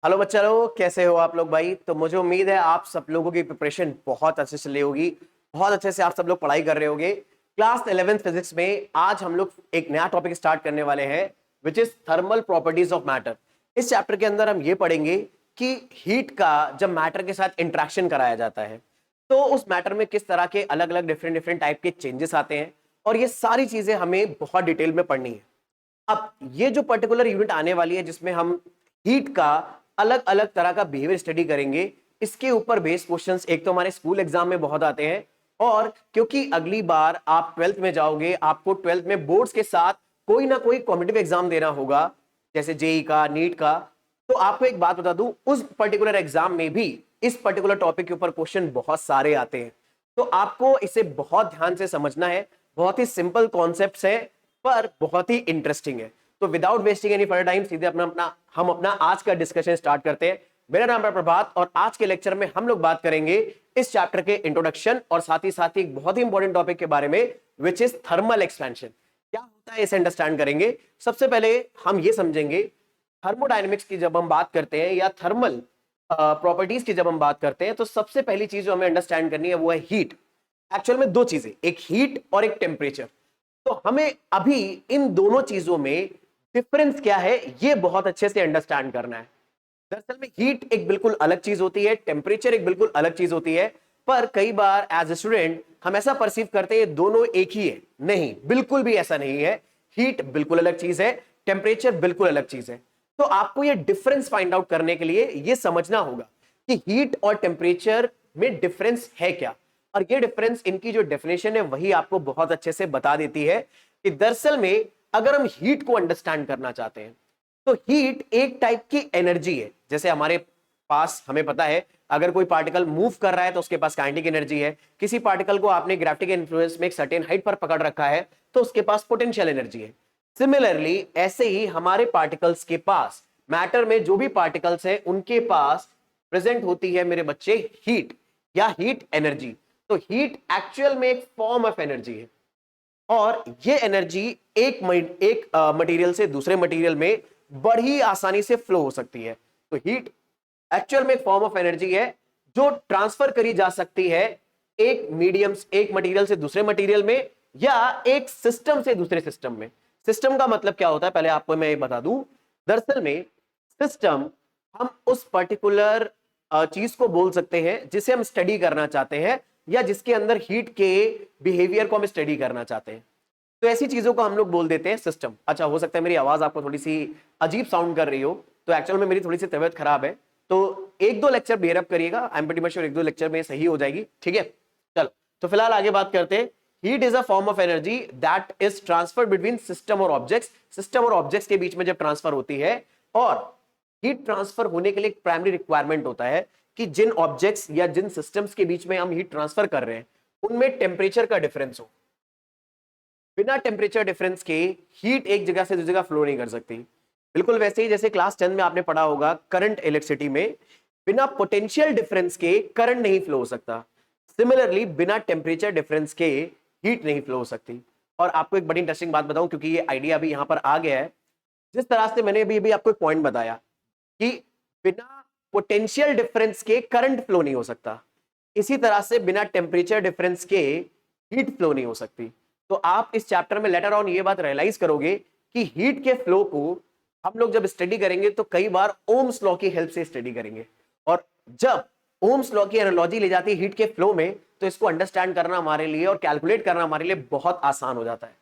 Hello बच्चा लोग, कैसे हो आप लोग भाई। तो मुझे उम्मीद है आप सब लोगों की प्रिपरेशन बहुत अच्छे से चली होगी, बहुत अच्छे से आप सब लोग पढ़ाई कर रहे होगे। क्लास 11th फिजिक्स में आज हम लोग एक नया टॉपिक स्टार्ट करने वाले हैं which is thermal properties of matter. इस चैप्टर के अंदर हम ये पढ़ेंगे कि हीट का जब मैटर के साथ इंटरेक्शन कराया जाता है तो उस मैटर में किस तरह के अलग अलग डिफरेंट टाइप के चेंजेस आते हैं, और ये सारी चीजें हमें बहुत डिटेल में पढ़नी है। अब ये जो पर्टिकुलर यूनिट आने वाली है जिसमें हम हीट का अलग अलग तरह का बिहेवियर स्टडी करेंगे, इसके ऊपर बेस्ड क्वेश्चंस एक तो हमारे स्कूल एग्जाम में बहुत आते हैं, और क्योंकि अगली बार आप 12th में जाओगे, आपको 12th में बोर्ड्स के साथ कोई ना कोई कॉम्पिटिटिव एग्जाम देना होगा, जैसे जेई का, नीट का। तो आपको एक बात बता दूं, उस पर्टिकुलर एग्जाम में भी इस पर्टिकुलर टॉपिक के ऊपर क्वेश्चन बहुत सारे आते हैं। तो आपको इसे बहुत ध्यान से समझना है। बहुत ही सिंपल कॉन्सेप्ट्स है पर बहुत ही इंटरेस्टिंग है। तो without wasting any further time सीधे हम अपना आज का डिस्कशन स्टार्ट करते हैं। मेरा नाम है प्रभात और आज के लेक्चर में हम लोग बात करेंगे इस चैप्टर के इंट्रोडक्शन और साथ ही एक बहुत ही इंपॉर्टेंट टॉपिक के बारे में विच इज थर्मल एक्सपेंशन। क्या होता है इसे अंडरस्टैंड करेंगे। सबसे पहले हम ये समझेंगे थर्मोडायनेमिक्स की जब हम बात करते हैं या थर्मल प्रॉपर्टीज की जब हम बात करते हैं तो सबसे पहली चीज जो हमें अंडरस्टैंड करनी है वो है हीट। एक्चुअल में दो चीजें, एक हीट और एक टेम्परेचर। तो हमें अभी इन दोनों चीजों में डिफरेंस क्या है ये बहुत अच्छे से अंडरस्टैंड करना है। दरअसल में हीट एक बिल्कुल अलग चीज होती है, टेम्परेचर एक बिल्कुल अलग चीज होती है। पर कई बार एज ए स्टूडेंट हम ऐसा परसीव करते हैं दोनों एक ही है। नहीं, बिल्कुल भी ऐसा नहीं है। हीट बिल्कुल अलग चीज है, टेम्परेचर बिल्कुल अलग चीज है। तो आपको ये डिफरेंस फाइंड आउट करने के लिए ये समझना होगा कि हीट और टेम्परेचर में डिफरेंस है क्या, और ये डिफरेंस इनकी जो डेफिनेशन है वही आपको बहुत अच्छे से बता देती है कि दरअसल में अगर हम हीट को अंडरस्टैंड करना चाहते हैं तो हीट एक टाइप की एनर्जी है। जैसे हमारे पास, हमें पता है अगर कोई पार्टिकल मूव कर रहा है तो उसके पास काइनेटिक एनर्जी है। किसी पार्टिकल को आपने ग्रेविटी के इन्फ्लुएंस में एक सर्टेन हाइट पर पकड़ रखा है तो उसके पास पोटेंशियल एनर्जी है। सिमिलरली ऐसे ही हमारे पार्टिकल्स के पास, मैटर में जो भी पार्टिकल्स हैं उनके पास प्रेजेंट होती है मेरे बच्चे हीट या हीट एनर्जी। तो हीट एक्चुअल में एक फॉर्म ऑफ एनर्जी है, और ये एनर्जी एक मटेरियल से दूसरे मटेरियल में बड़ी आसानी से फ्लो हो सकती है। तो हीट एक्चुअल में एक फॉर्म ऑफ एनर्जी है जो ट्रांसफर करी जा सकती है एक मटेरियल से दूसरे मटेरियल में या एक सिस्टम से दूसरे सिस्टम में। सिस्टम का मतलब क्या होता है पहले आपको मैं ये बता दूं। दरअसल में सिस्टम हम उस पर्टिकुलर चीज को बोल सकते हैं जिसे हम स्टडी करना चाहते हैं या जिसके अंदर हीट के बिहेवियर को हम स्टडी करना चाहते हैं। तो ऐसी चीजों को हम लोग बोल देते हैं सिस्टम। अच्छा, हो सकता है मेरी आवाज आपको थोड़ी सी अजीब साउंड कर रही हो, तो एक्चुअल में मेरी थोड़ी सी तबीयत खराब है, तो एक दो लेक्चर बेयर अप करिएगा। आई एम प्रीटी मच श्योर एक दो लेक्चर में सही हो जाएगी। ठीक है, चलो तो फिलहाल आगे बात करते हैं। Heat is a form of energy that is transfer between system और ऑब्जेक्ट्स। सिस्टम और ऑब्जेक्ट्स के बीच में जब ट्रांसफर होती है, और हीट ट्रांसफर होने के लिए एक प्राइमरी रिक्वायरमेंट होता है कि जिन ऑब्जेक्ट्स या जिन सिस्टम्स के बीच में हम हीट ट्रांसफर कर रहे हैं उनमें टेम्परेचर का डिफरेंस हो। बिना टेम्परेचर डिफरेंस के हीट एक जगह से दूसरी जगह फ्लो नहीं कर सकती। बिल्कुल वैसे ही जैसे क्लास 10 में आपने पढ़ा होगा करंट इलेक्ट्रिसिटी में बिना पोटेंशियल डिफरेंस के करंट नहीं फ्लो हो सकता। सिमिलरली बिना टेम्परेचर डिफरेंस के हीट नहीं फ्लो हो सकती। और आपको एक बड़ी इंटरेस्टिंग बात बताऊं, क्योंकि ये आइडिया अभी यहां पर आ गया है। जिस तरह से मैंने अभी आपको एक पॉइंट बताया कि बिना पोटेंशियल डिफरेंस के करंट फ्लो नहीं हो सकता, इसी तरह से बिना टेम्परेचर डिफरेंस के हीट फ्लो नहीं हो सकती। तो आप इस चैप्टर में लेटर ऑन ये बात रियलाइज करोगे कि हीट के फ्लो को हम लोग जब स्टडी करेंगे तो कई बार ओम्स लॉ की हेल्प से स्टडी करेंगे, और जब ओम्स लॉ की एनालॉजी ले जाती है हीट के फ्लो में तो इसको अंडरस्टैंड करना हमारे लिए और कैलकुलेट करना हमारे लिए बहुत आसान हो जाता है।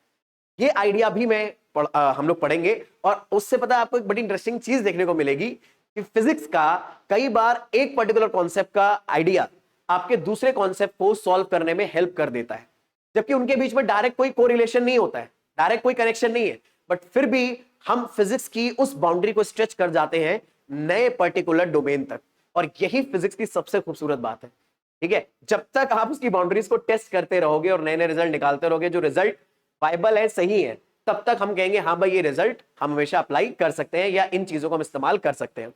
ये आइडिया भी हम लोग पढ़ेंगे, और उससे पता है आपको एक बड़ी इंटरेस्टिंग चीज देखने को मिलेगी कि फिजिक्स का कई बार एक पर्टिकुलर कॉन्सेप्ट का आइडिया आपके दूसरे कॉन्सेप्ट को सॉल्व करने में हेल्प कर देता है, जबकि उनके बीच में डायरेक्ट कोई कोरिलेशन नहीं होता है, डायरेक्ट कोई कनेक्शन नहीं है, बट फिर भी हम फिजिक्स की उस बाउंड्री को स्ट्रेच कर जाते हैं नए पर्टिकुलर डोमेन तक। और यही फिजिक्स की सबसे खूबसूरत बात है। ठीक है, जब तक आप उसकी बाउंड्रीज को टेस्ट करते रहोगे और नए नए रिजल्ट निकालते रहोगे, जो रिजल्ट वाइबल है, सही है, तब तक हम कहेंगे हाँ भाई ये रिजल्ट हम हमेशा अप्लाई कर सकते हैं या इन चीजों को हम इस्तेमाल कर सकते हैं।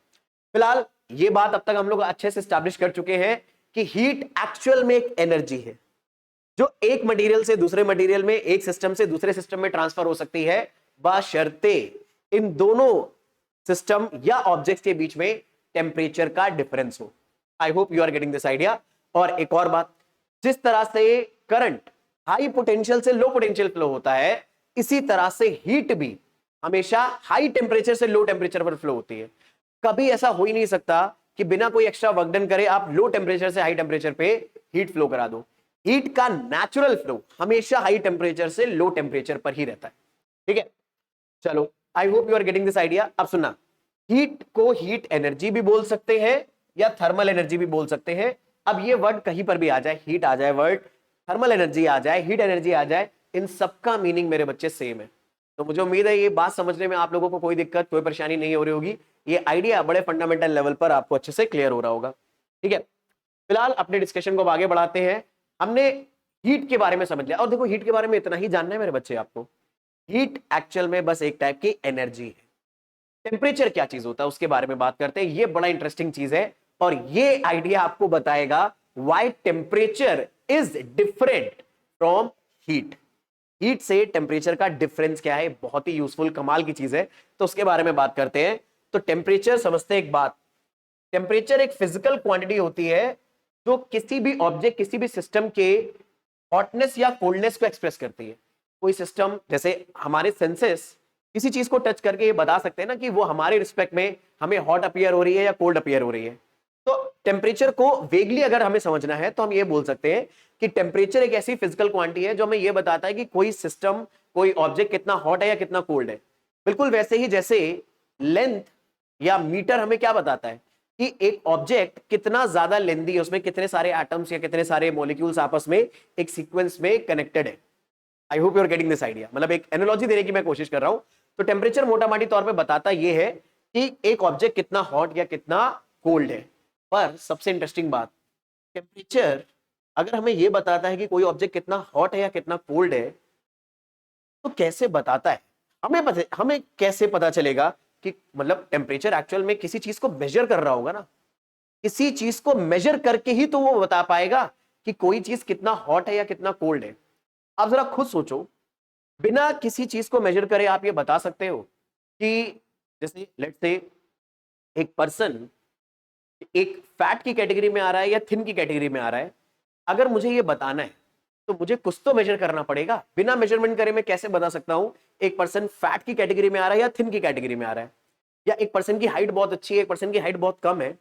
फिलहाल ये बात अब तक हम लोग अच्छे से स्टैब्लिश कर चुके हैं कि हीट एक्चुअल में एक एनर्जी है जो एक मटेरियल से दूसरे मटेरियल में, एक सिस्टम से दूसरे सिस्टम में ट्रांसफर हो सकती है, बशर्ते इन दोनों सिस्टम या ऑब्जेक्ट्स के बीच में टेम्परेचर का डिफरेंस हो। I hope you are getting this idea. और एक और बात, जिस तरह से करंट हाई पोटेंशियल से लो पोटेंशियल फ्लो होता है, इसी तरह से हीट भी हमेशा हाई टेम्परेचर से लो टेम्परेचर पर फ्लो होती है। कभी ऐसा हो ही नहीं सकता कि बिना कोई एक्स्ट्रा वर्क डन करे आप लो टेम्परेचर से हाई टेम्परेचर पे हीट फ्लो करा दो। हीट का नेचुरल फ्लो हमेशा हाई टेम्परेचर से लो टेम्परेचर पर ही रहता है। ठीक है, चलो I hope you are getting this idea. अब सुनना, हीट को हीट एनर्जी भी बोल सकते हैं या थर्मल एनर्जी भी बोल सकते हैं। अब ये वर्ड कहीं पर भी आ जाए, हीट आ जाए वर्ड, थर्मल एनर्जी आ जाए, हीट एनर्जी आ जाए, इन सबका मीनिंग मेरे बच्चे सेम है। तो मुझे उम्मीद है ये बात समझने में आप लोगों को कोई दिक्कत, कोई परेशानी नहीं हो रही होगी। ये आइडिया बड़े फंडामेंटल लेवल पर आपको अच्छे से क्लियर हो रहा होगा। ठीक है, फिलहाल अपने डिस्कशन को आगे बढ़ाते हैं। हमने हीट के बारे में समझ लिया, और देखो हीट के बारे में इतना ही जानना है मेरे बच्चे आपको, हीट एक्चुअल में बस एक टाइप की एनर्जी है। टेम्परेचर क्या चीज होता है उसके बारे में बात करते हैं, ये बड़ा इंटरेस्टिंग चीज है, और ये आइडिया आपको बताएगा why temperature is different from heat. Heat से टेम्परेचर का डिफरेंस क्या है, बहुत ही यूजफुल कमाल की चीज है, तो उसके बारे में बात करते हैं। तो टेम्परेचर समझते हैं एक बात, टेम्परेचर एक फिजिकल क्वांटिटी होती है जो किसी भी ऑब्जेक्ट, किसी भी सिस्टम के हॉटनेस या कोल्डनेस को एक्सप्रेस करती है। कोई सिस्टम, जैसे हमारे सेंसेस किसी चीज को टच करके ये बता सकते हैं ना कि वो हमारे रिस्पेक्ट में हमें हॉट अपीयर हो रही है या कोल्ड अपीयर हो रही है। तो टेम्परेचर को वेगली अगर हमें समझना है तो हम ये बोल सकते हैं कि टेम्परेचर एक ऐसी फिजिकल क्वांटिटी है जो हमें ये बताता है कि कोई सिस्टम, कोई ऑब्जेक्ट कितना हॉट है या कितना कोल्ड है। बिल्कुल वैसे ही जैसे लेंथ या मीटर हमें क्या बताता है कि एक ऑब्जेक्ट कितना ज्यादा लेंथी है, उसमें कितने सारे एटम्स या कितने सारे मॉलिक्यूल्स आपस में एक सीक्वेंस में कनेक्टेड है। I hope you are getting this idea, मतलब एक एनालॉजी देने की मैं कोशिश कर रहा हूं। तो टेम्परेचर मोटा मोटी तौर पे बताता ये है कि एक ऑब्जेक्ट कितना हॉट या कितना कोल्ड है। पर सबसे इंटरेस्टिंग बात, टेम्परेचर अगर हमें यह बताता है कि कोई ऑब्जेक्ट कितना हॉट है या कितना कोल्ड है, तो कैसे बताता है? हमें कैसे पता चलेगा कि मतलब टेम्परेचर एक्चुअल में किसी चीज को मेजर कर रहा होगा ना, किसी चीज को मेजर करके ही तो वो बता पाएगा कि कोई चीज कितना हॉट है या कितना कोल्ड है। आप जरा खुद सोचो, बिना किसी चीज को मेजर करे आप ये बता सकते हो कि जैसे लेट्स से एक पर्सन एक फैट की कैटेगरी में आ रहा है या थिन की कैटेगरी में आ रहा है, अगर मुझे ये बताना है तो मुझे कुछ तो मेजर करना पड़ेगा। बिना मेजरमेंट करे मैं कैसे बता सकता हूं एक पर्सन फैट की कैटेगरी में आ रहा है या थिन की कैटेगरी में आ रहा है, या एक पर्सन की हाइट बहुत अच्छी है, एक पर्सन की हाइट बहुत कम है।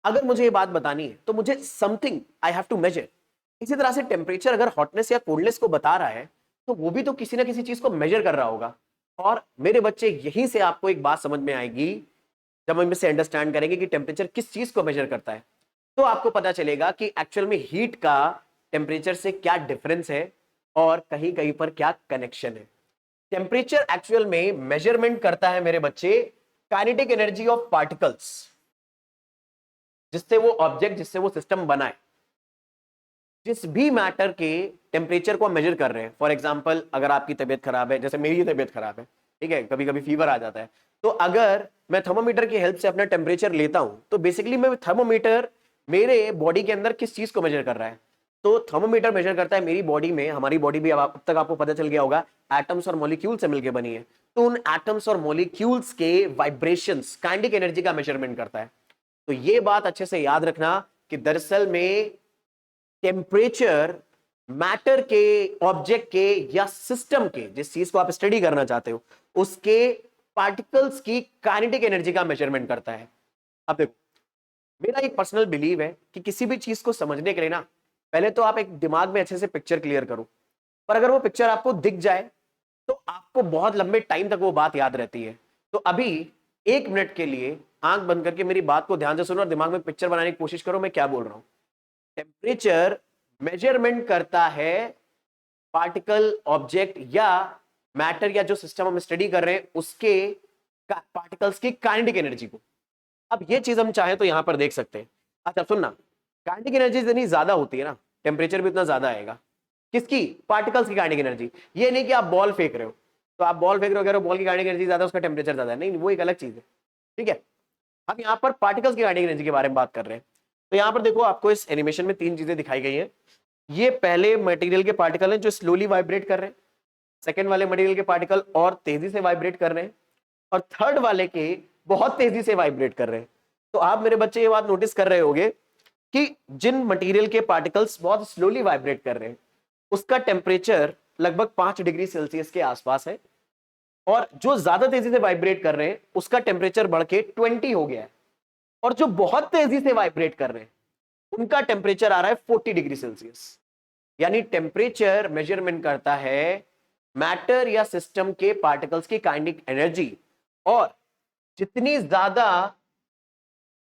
अगर मुझे ये बात बतानी है तो मुझे something I have to measure. इसी तरह से टेम्परेचर अगर हॉटनेस या कोल्डनेस को बता रहा है तो वो भी तो किसी ना किसी चीज को मेजर कर रहा होगा। और मेरे बच्चे यहीं से आपको एक बात समझ में आएगी, जब हम इसे अंडरस्टैंड करेंगे कि टेम्परेचर किस चीज को मेजर करता है, तो आपको पता चलेगा कि एक्चुअल में हीट का टेम्परेचर से क्या डिफरेंस है और कहीं कहीं पर क्या कनेक्शन है। टेम्परेचर एक्चुअल में मेजरमेंट करता है मेरे बच्चे काइनेटिक एनर्जी ऑफ पार्टिकल्स, जिससे वो ऑब्जेक्ट, जिससे वो सिस्टम बना है। जिस भी मैटर के टेम्परेचर को हम मेजर कर रहे हैं, फॉर एग्जांपल अगर आपकी तबीयत खराब है, जैसे मेरी तबीयत खराब है, ठीक है, कभी कभी फीवर आ जाता है, तो अगर मैं थर्मोमीटर की हेल्प से अपना टेम्परेचर लेता हूं तो बेसिकली मैं थर्मोमीटर मेरे बॉडी के अंदर किस चीज को मेजर कर रहा है, तो थर्मोमीटर मेजर करता है मेरी बॉडी में, हमारी बॉडी भी अब तक आपको पता चल गया होगा एटम्स और मॉलिक्यूल से मिलकर बनी है, तो उन एटम्स और मॉलिक्यूल्स के वाइब्रेशंस, काइनेटिक एनर्जी का मेजरमेंट करता है। तो ये बात अच्छे से याद रखना कि दरअसल में टेम्परेचर मैटर के, ऑब्जेक्ट के या सिस्टम के, जिस चीज को आप स्टडी करना चाहते हो उसके पार्टिकल्स की काइनेटिक एनर्जी का मेजरमेंट करता है। अब देखो, मेरा एक पर्सनल बिलीव है कि किसी भी चीज को समझने के लिए ना, पहले तो आप एक दिमाग में अच्छे से पिक्चर क्लियर करो, पर अगर वो पिक्चर आपको दिख जाए तो आपको बहुत लंबे टाइम तक वो बात याद रहती है। तो अभी 1 मिनट के लिए आंख बंद करके मेरी बात को ध्यान से सुनो और दिमाग में पिक्चर बनाने की कोशिश करो मैं क्या बोल रहा हूं। टेम्परेचर मेजरमेंट करता है पार्टिकल, ऑब्जेक्ट या मैटर या जो सिस्टम हम स्टडी कर रहे हैं उसके पार्टिकल्स की काइनेटिक एनर्जी को। अब ये चीज हम चाहें तो यहां पर देख सकते हैं। अच्छा सुनना, काइनेटिक एनर्जी इतनी ज्यादा होती है ना, टेम्परेचर भी इतना ज्यादा आएगा। किसकी? पार्टिकल्स की काइनेटिक एनर्जी। ये नहीं कि आप बॉल फेंक रहे हो तो आप बॉल फेंक रहे हो, बॉल की काइनेटिक एनर्जी ज्यादा, उसका टेम्परेचर ज्यादा है, नहीं, वो एक अलग चीज है। ठीक है, हम यहाँ पर पार्टिकल्स की काइनेटिक एनर्जी के बारे में बात कर रहे हैं। तो यहाँ पर देखो, आपको इस एनिमेशन में 3 चीजें दिखाई गई हैं। ये पहले मटेरियल के पार्टिकल हैं जो स्लोली वाइब्रेट कर रहे हैं, सेकंड वाले मटेरियल के पार्टिकल और तेजी से वाइब्रेट कर रहे हैं, और थर्ड वाले के बहुत तेजी से वाइब्रेट कर रहे हैं। तो आप मेरे बच्चे ये बात नोटिस कर रहे होंगे कि जिन मटेरियल के पार्टिकल्स बहुत स्लोली वाइब्रेट कर रहे हैं उसका टेम्परेचर लगभग 5 डिग्री सेल्सियस के आसपास है, और जो ज्यादा तेजी से वाइब्रेट कर रहे हैं उसका टेम्परेचर बढ़ के 20 हो गया है, और जो बहुत तेजी से वाइब्रेट कर रहे हैं उनका टेम्परेचर आ रहा है 40 डिग्री सेल्सियस। यानी टेम्परेचर मेजरमेंट करता है मैटर या सिस्टम के पार्टिकल्स की काइनेटिक एनर्जी, और जितनी ज्यादा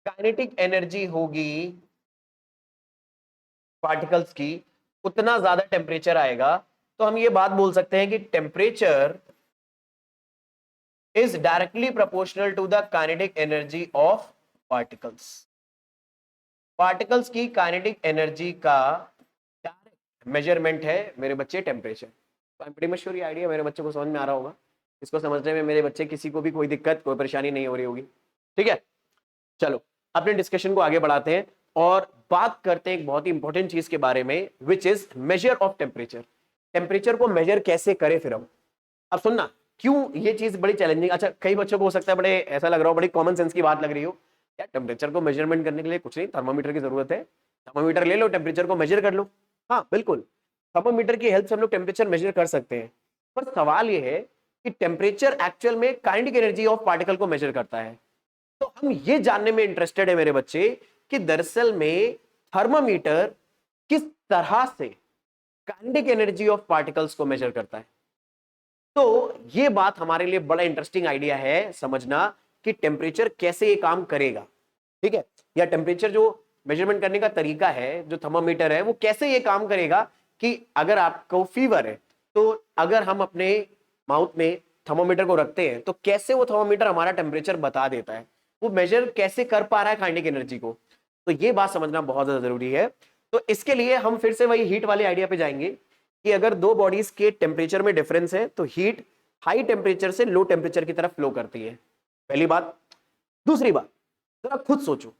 काइनेटिक एनर्जी होगी पार्टिकल्स की उतना ज्यादा टेम्परेचर आएगा। तो हम ये बात बोल सकते हैं कि temperature is directly proportional to the kinetic energy of particles. Particles की काइनेटिक एनर्जी का डायरेक्ट मेजरमेंट है मेरे बच्चे टेम्परेचर। तो I am pretty much sure ये आइडिया मेरे बच्चे को समझ में आ रहा होगा। इसको समझने में मेरे बच्चे किसी को भी कोई दिक्कत कोई परेशानी नहीं हो रही होगी। ठीक है, चलो अपने डिस्कशन को आगे बढ़ाते हैं और बात करते हैं एक बहुत ही इंपॉर्टेंट चीज के बारे में, which is measure of temperature. Temperature को मेजर कैसे करें फिर हम। अब सुनना, क्यों ये चीज बड़ी चैलेंजिंग, अच्छा कई बच्चों को हो सकता है बड़े ऐसा लग रहा हो, बड़ी कॉमन सेंस की बात लग रही हो, यार टेम्परेचर को मेजरमेंट करने के लिए कुछ नहीं, थर्मोमीटर की जरूरत है, थर्मोमीटर ले लो टेम्परेचर को मेजर कर लो। हाँ बिल्कुल, थर्मोमीटर की हेल्प से हम लोग टेम्परेचर मेजर कर सकते हैं, पर सवाल ये है कि टेम्परेचर एक्चुअल में काइनेटिक एनर्जी ऑफ पार्टिकल को मेजर करता है। तो हम ये जानने में इंटरेस्टेड है मेरे बच्चे कि दरअसल में थर्मामीटर किस तरह से काइनेटिक एनर्जी ऑफ पार्टिकल्स को मेजर करता है। तो ये बात हमारे लिए बड़ा इंटरेस्टिंग आइडिया है समझना कि टेम्परेचर कैसे ये काम करेगा। ठीक है, या टेम्परेचर जो मेजरमेंट करने का तरीका है जो थर्मामीटर है वो कैसे ये काम करेगा कि अगर आपको फीवर है तो अगर हम अपने माउथ में थर्मामीटर को रखते हैं तो कैसे वो थर्मामीटर हमारा टेम्परेचर बता देता है, वो मेजर कैसे कर पा रहा है काइनेटिक एनर्जी को। तो ये बात समझना बहुत ज्यादा जरूरी है। तो इसके लिए हम फिर से वही हीट वाले आइडिया पे जाएंगे कि अगर दो बॉडीज के टेम्परेचर में डिफरेंस है तो हीट हाई टेम्परेचर से लो टेम्परेचर की तरफ फ्लो करती है, पहली बात। दूसरी बात, जरा खुद सोचो,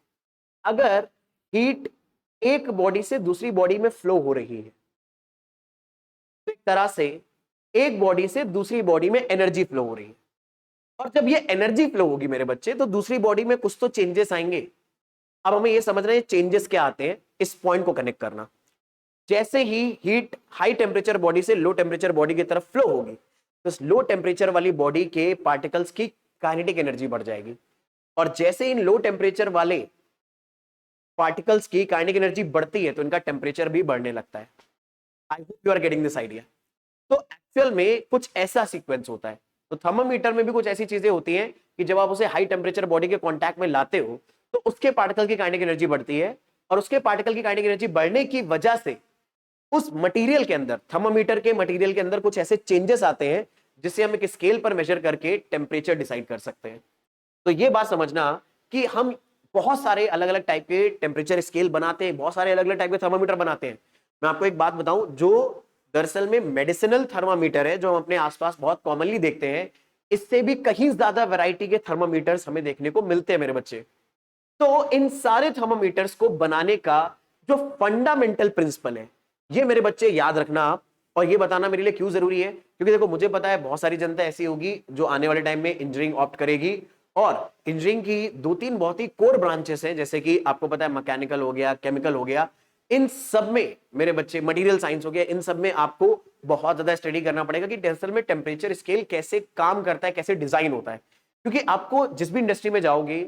अगर हीट एक बॉडी से दूसरी बॉडी में फ्लो हो रही है तो एक तरह से एक बॉडी से दूसरी बॉडी में एनर्जी फ्लो हो रही है, और जब ये एनर्जी फ्लो होगी मेरे बच्चे तो दूसरी बॉडी में कुछ तो चेंजेस आएंगे। अब हमें ये समझना है चेंजेस क्या आते हैं, इस पॉइंट को कनेक्ट करना। जैसे ही हीट हाई टेम्परेचर बॉडी से लो टेम्परेचर बॉडी की तरफ फ्लो होगी तो लो टेम्परेचर वाली बॉडी के पार्टिकल्स की काइनेटिक एनर्जी बढ़ जाएगी, और जैसे इन लो टेम्परेचर वाले पार्टिकल्स की काइनेटिक एनर्जी बढ़ती है तो इनका टेम्परेचर भी बढ़ने लगता है। I hope you are getting this idea. तो एक्चुअल में कुछ ऐसा सीक्वेंस होता है। तो थर्मामीटर में भी कुछ ऐसी चीजें होती हैं कि जब आप उसे हाई टेम्परेचर बॉडी के कांटेक्ट में लाते हो तो उसके पार्टिकल की काइनेटिक एनर्जी बढ़ती है, और उसके पार्टिकल की काइनेटिक एनर्जी बढ़ने की वजह से उस मटेरियल के अंदर, थर्मामीटर के मटेरियल के अंदर कुछ ऐसे चेंजेस आते हैं जिससे हम एक स्केल पर मेजर करके टेम्परेचर डिसाइड कर सकते हैं। तो ये बात समझना कि हम बहुत सारे अलग अलग टाइप के टेम्परेचर स्केल बनाते हैं, बहुत सारे अलग अलग टाइप के थर्मामीटर बनाते हैं। मैं आपको एक बात बताऊं, जो दरअसल में मेडिसिनल थर्मामीटर है जो हम अपने आसपास बहुत कॉमनली देखते हैं, इससे भी कहीं ज्यादा वैरायटी के थर्मामीटर्स हमें देखने को मिलते हैं मेरे बच्चे। तो इन सारे थर्मामीटर्स को बनाने का जो फंडामेंटल प्रिंसिपल है ये मेरे बच्चे याद रखना आप, और ये बताना मेरे लिए क्यों जरूरी है, क्योंकि देखो मुझे पता है बहुत सारी जनता ऐसी होगी जो आने वाले टाइम में इंजीनियरिंग ऑप्ट करेगी, और इंजीनियरिंग की दो तीन बहुत ही कोर ब्रांचेस हैं, जैसे कि आपको पता है मैकेनिकल हो गया, केमिकल हो गया, इन सब में मेरे बच्चे मटेरियल साइंस हो गया, इन सब में आपको बहुत ज्यादा स्टडी करना पड़ेगा कि दरअसल में टेम्परेचर स्केल कैसे काम करता है, कैसे डिजाइन होता है। क्योंकि आपको जिस भी इंडस्ट्री में जाओगे,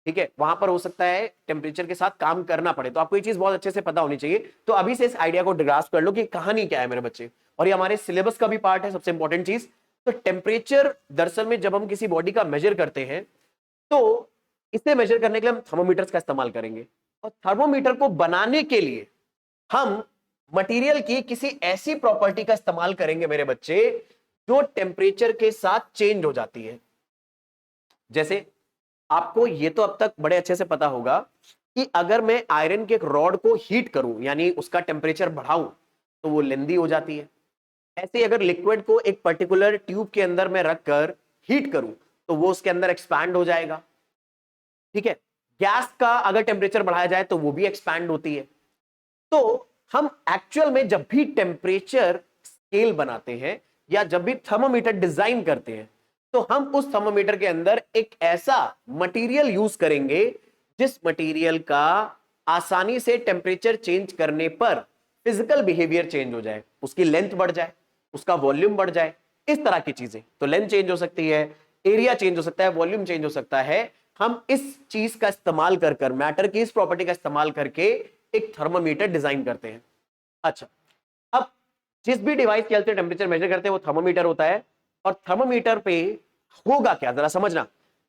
ठीक है, वहां पर हो सकता है टेम्परेचर के साथ काम करना पड़े, तो आपको ये चीज बहुत अच्छे से पता होनी चाहिए। तो अभी से इस आइडिया को ग्रास्प कर लो कि कहानी क्या है मेरे बच्चे, और ये हमारे सिलेबस का भी पार्ट है, सबसे इंपॉर्टेंट चीज। तो टेम्परेचर दरअसल में जब हम किसी बॉडी का मेजर करते हैं तो इसे मेजर करने के लिए हम थर्मोमीटर्स का इस्तेमाल करेंगे, और थर्मोमीटर को बनाने के लिए हम मटेरियल की किसी ऐसी प्रॉपर्टी का इस्तेमाल करेंगे मेरे बच्चे जो टेम्परेचर के साथ चेंज हो जाती है। जैसे आपको ये तो अब तक बड़े अच्छे से पता होगा कि अगर मैं आयरन के एक रॉड को हीट करूं यानी उसका टेम्परेचर बढ़ाऊं तो वो लेंदी हो जाती है। ऐसे ही अगर लिक्विड को एक पर्टिकुलर ट्यूब के अंदर में रखकर हीट करूं तो वो उसके अंदर एक्सपैंड हो जाएगा। ठीक है, गैस का अगर टेम्परेचर बढ़ाया जाए तो वो भी एक्सपैंड होती है। तो हम एक्चुअल में जब भी टेम्परेचर स्केल बनाते हैं या जब भी थर्मोमीटर डिजाइन करते हैं तो हम उस थर्मोमीटर के अंदर एक ऐसा मटेरियल यूज करेंगे जिस मटेरियल का आसानी से टेम्परेचर चेंज करने पर फिजिकल बिहेवियर चेंज हो जाए, उसकी लेंथ बढ़ जाए, उसका वॉल्यूम बढ़ जाए, इस तरह की चीजें। तो लेंथ चेंज हो सकती है, एरिया चेंज हो सकता है, वॉल्यूम चेंज हो सकता है। हम इस चीज का इस्तेमाल कर मैटर की इस प्रॉपर्टी का इस्तेमाल करके एक थर्मामीटर डिजाइन करते हैं। अच्छा, अब जिस भी डिवाइस के हेल्थ से टेम्परेचर मेजर करते हैं वो थर्मामीटर होता है। और थर्मामीटर पे होगा क्या, जरा समझना।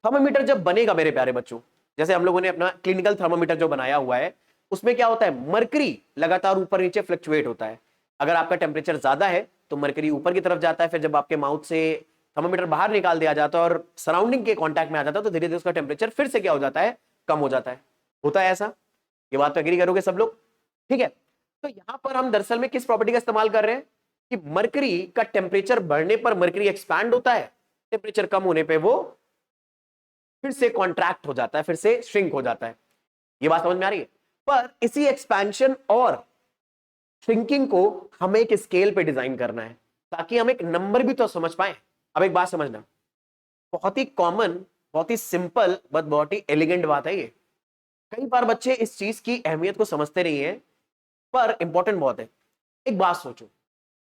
थर्मामीटर जब बनेगा मेरे प्यारे बच्चों, जैसे हम लोगों ने अपना क्लिनिकल थर्मामीटर जो बनाया हुआ है, उसमें क्या होता है, मरकरी लगातार ऊपर नीचे फ्लक्चुएट होता है। अगर आपका टेम्परेचर ज्यादा है तो मरकरी ऊपर की तरफ जाता है, फिर जब आपके माउथ से थर्मामीटर बाहर निकाल दिया जाता है और सराउंडिंग के कांटेक्ट में आ जाता है तो धीरे धीरे उसका टेम्परेचर फिर से क्या हो जाता है, कम हो जाता है। होता है ऐसा? ये बात तो एग्री करोगे सब लोग? ठीक है। तो यहां पर हम दरअसल में किस प्रॉपर्टी का इस्तेमाल कर रहे हैं कि मरकरी का टेम्परेचर बढ़ने पर मरकरी एक्सपैंड होता है, टेम्परेचर कम होने पे वो फिर से कॉन्ट्रैक्ट हो जाता है, फिर से श्रिंक हो जाता है। ये बात समझ में आ रही है? पर इसी एक्सपेंशन और श्रिंकिंग को हमें एक स्केल पे डिजाइन करना है ताकि हम एक नंबर भी तो समझ पाए। अब एक बात समझना, बहुत ही कॉमन, बहुत ही सिंपल बट बहुत ही एलिगेंट बात है ये। कई बार बच्चे इस चीज की अहमियत को समझते नहीं है, पर इंपॉर्टेंट बहुत है। एक बात सोचो,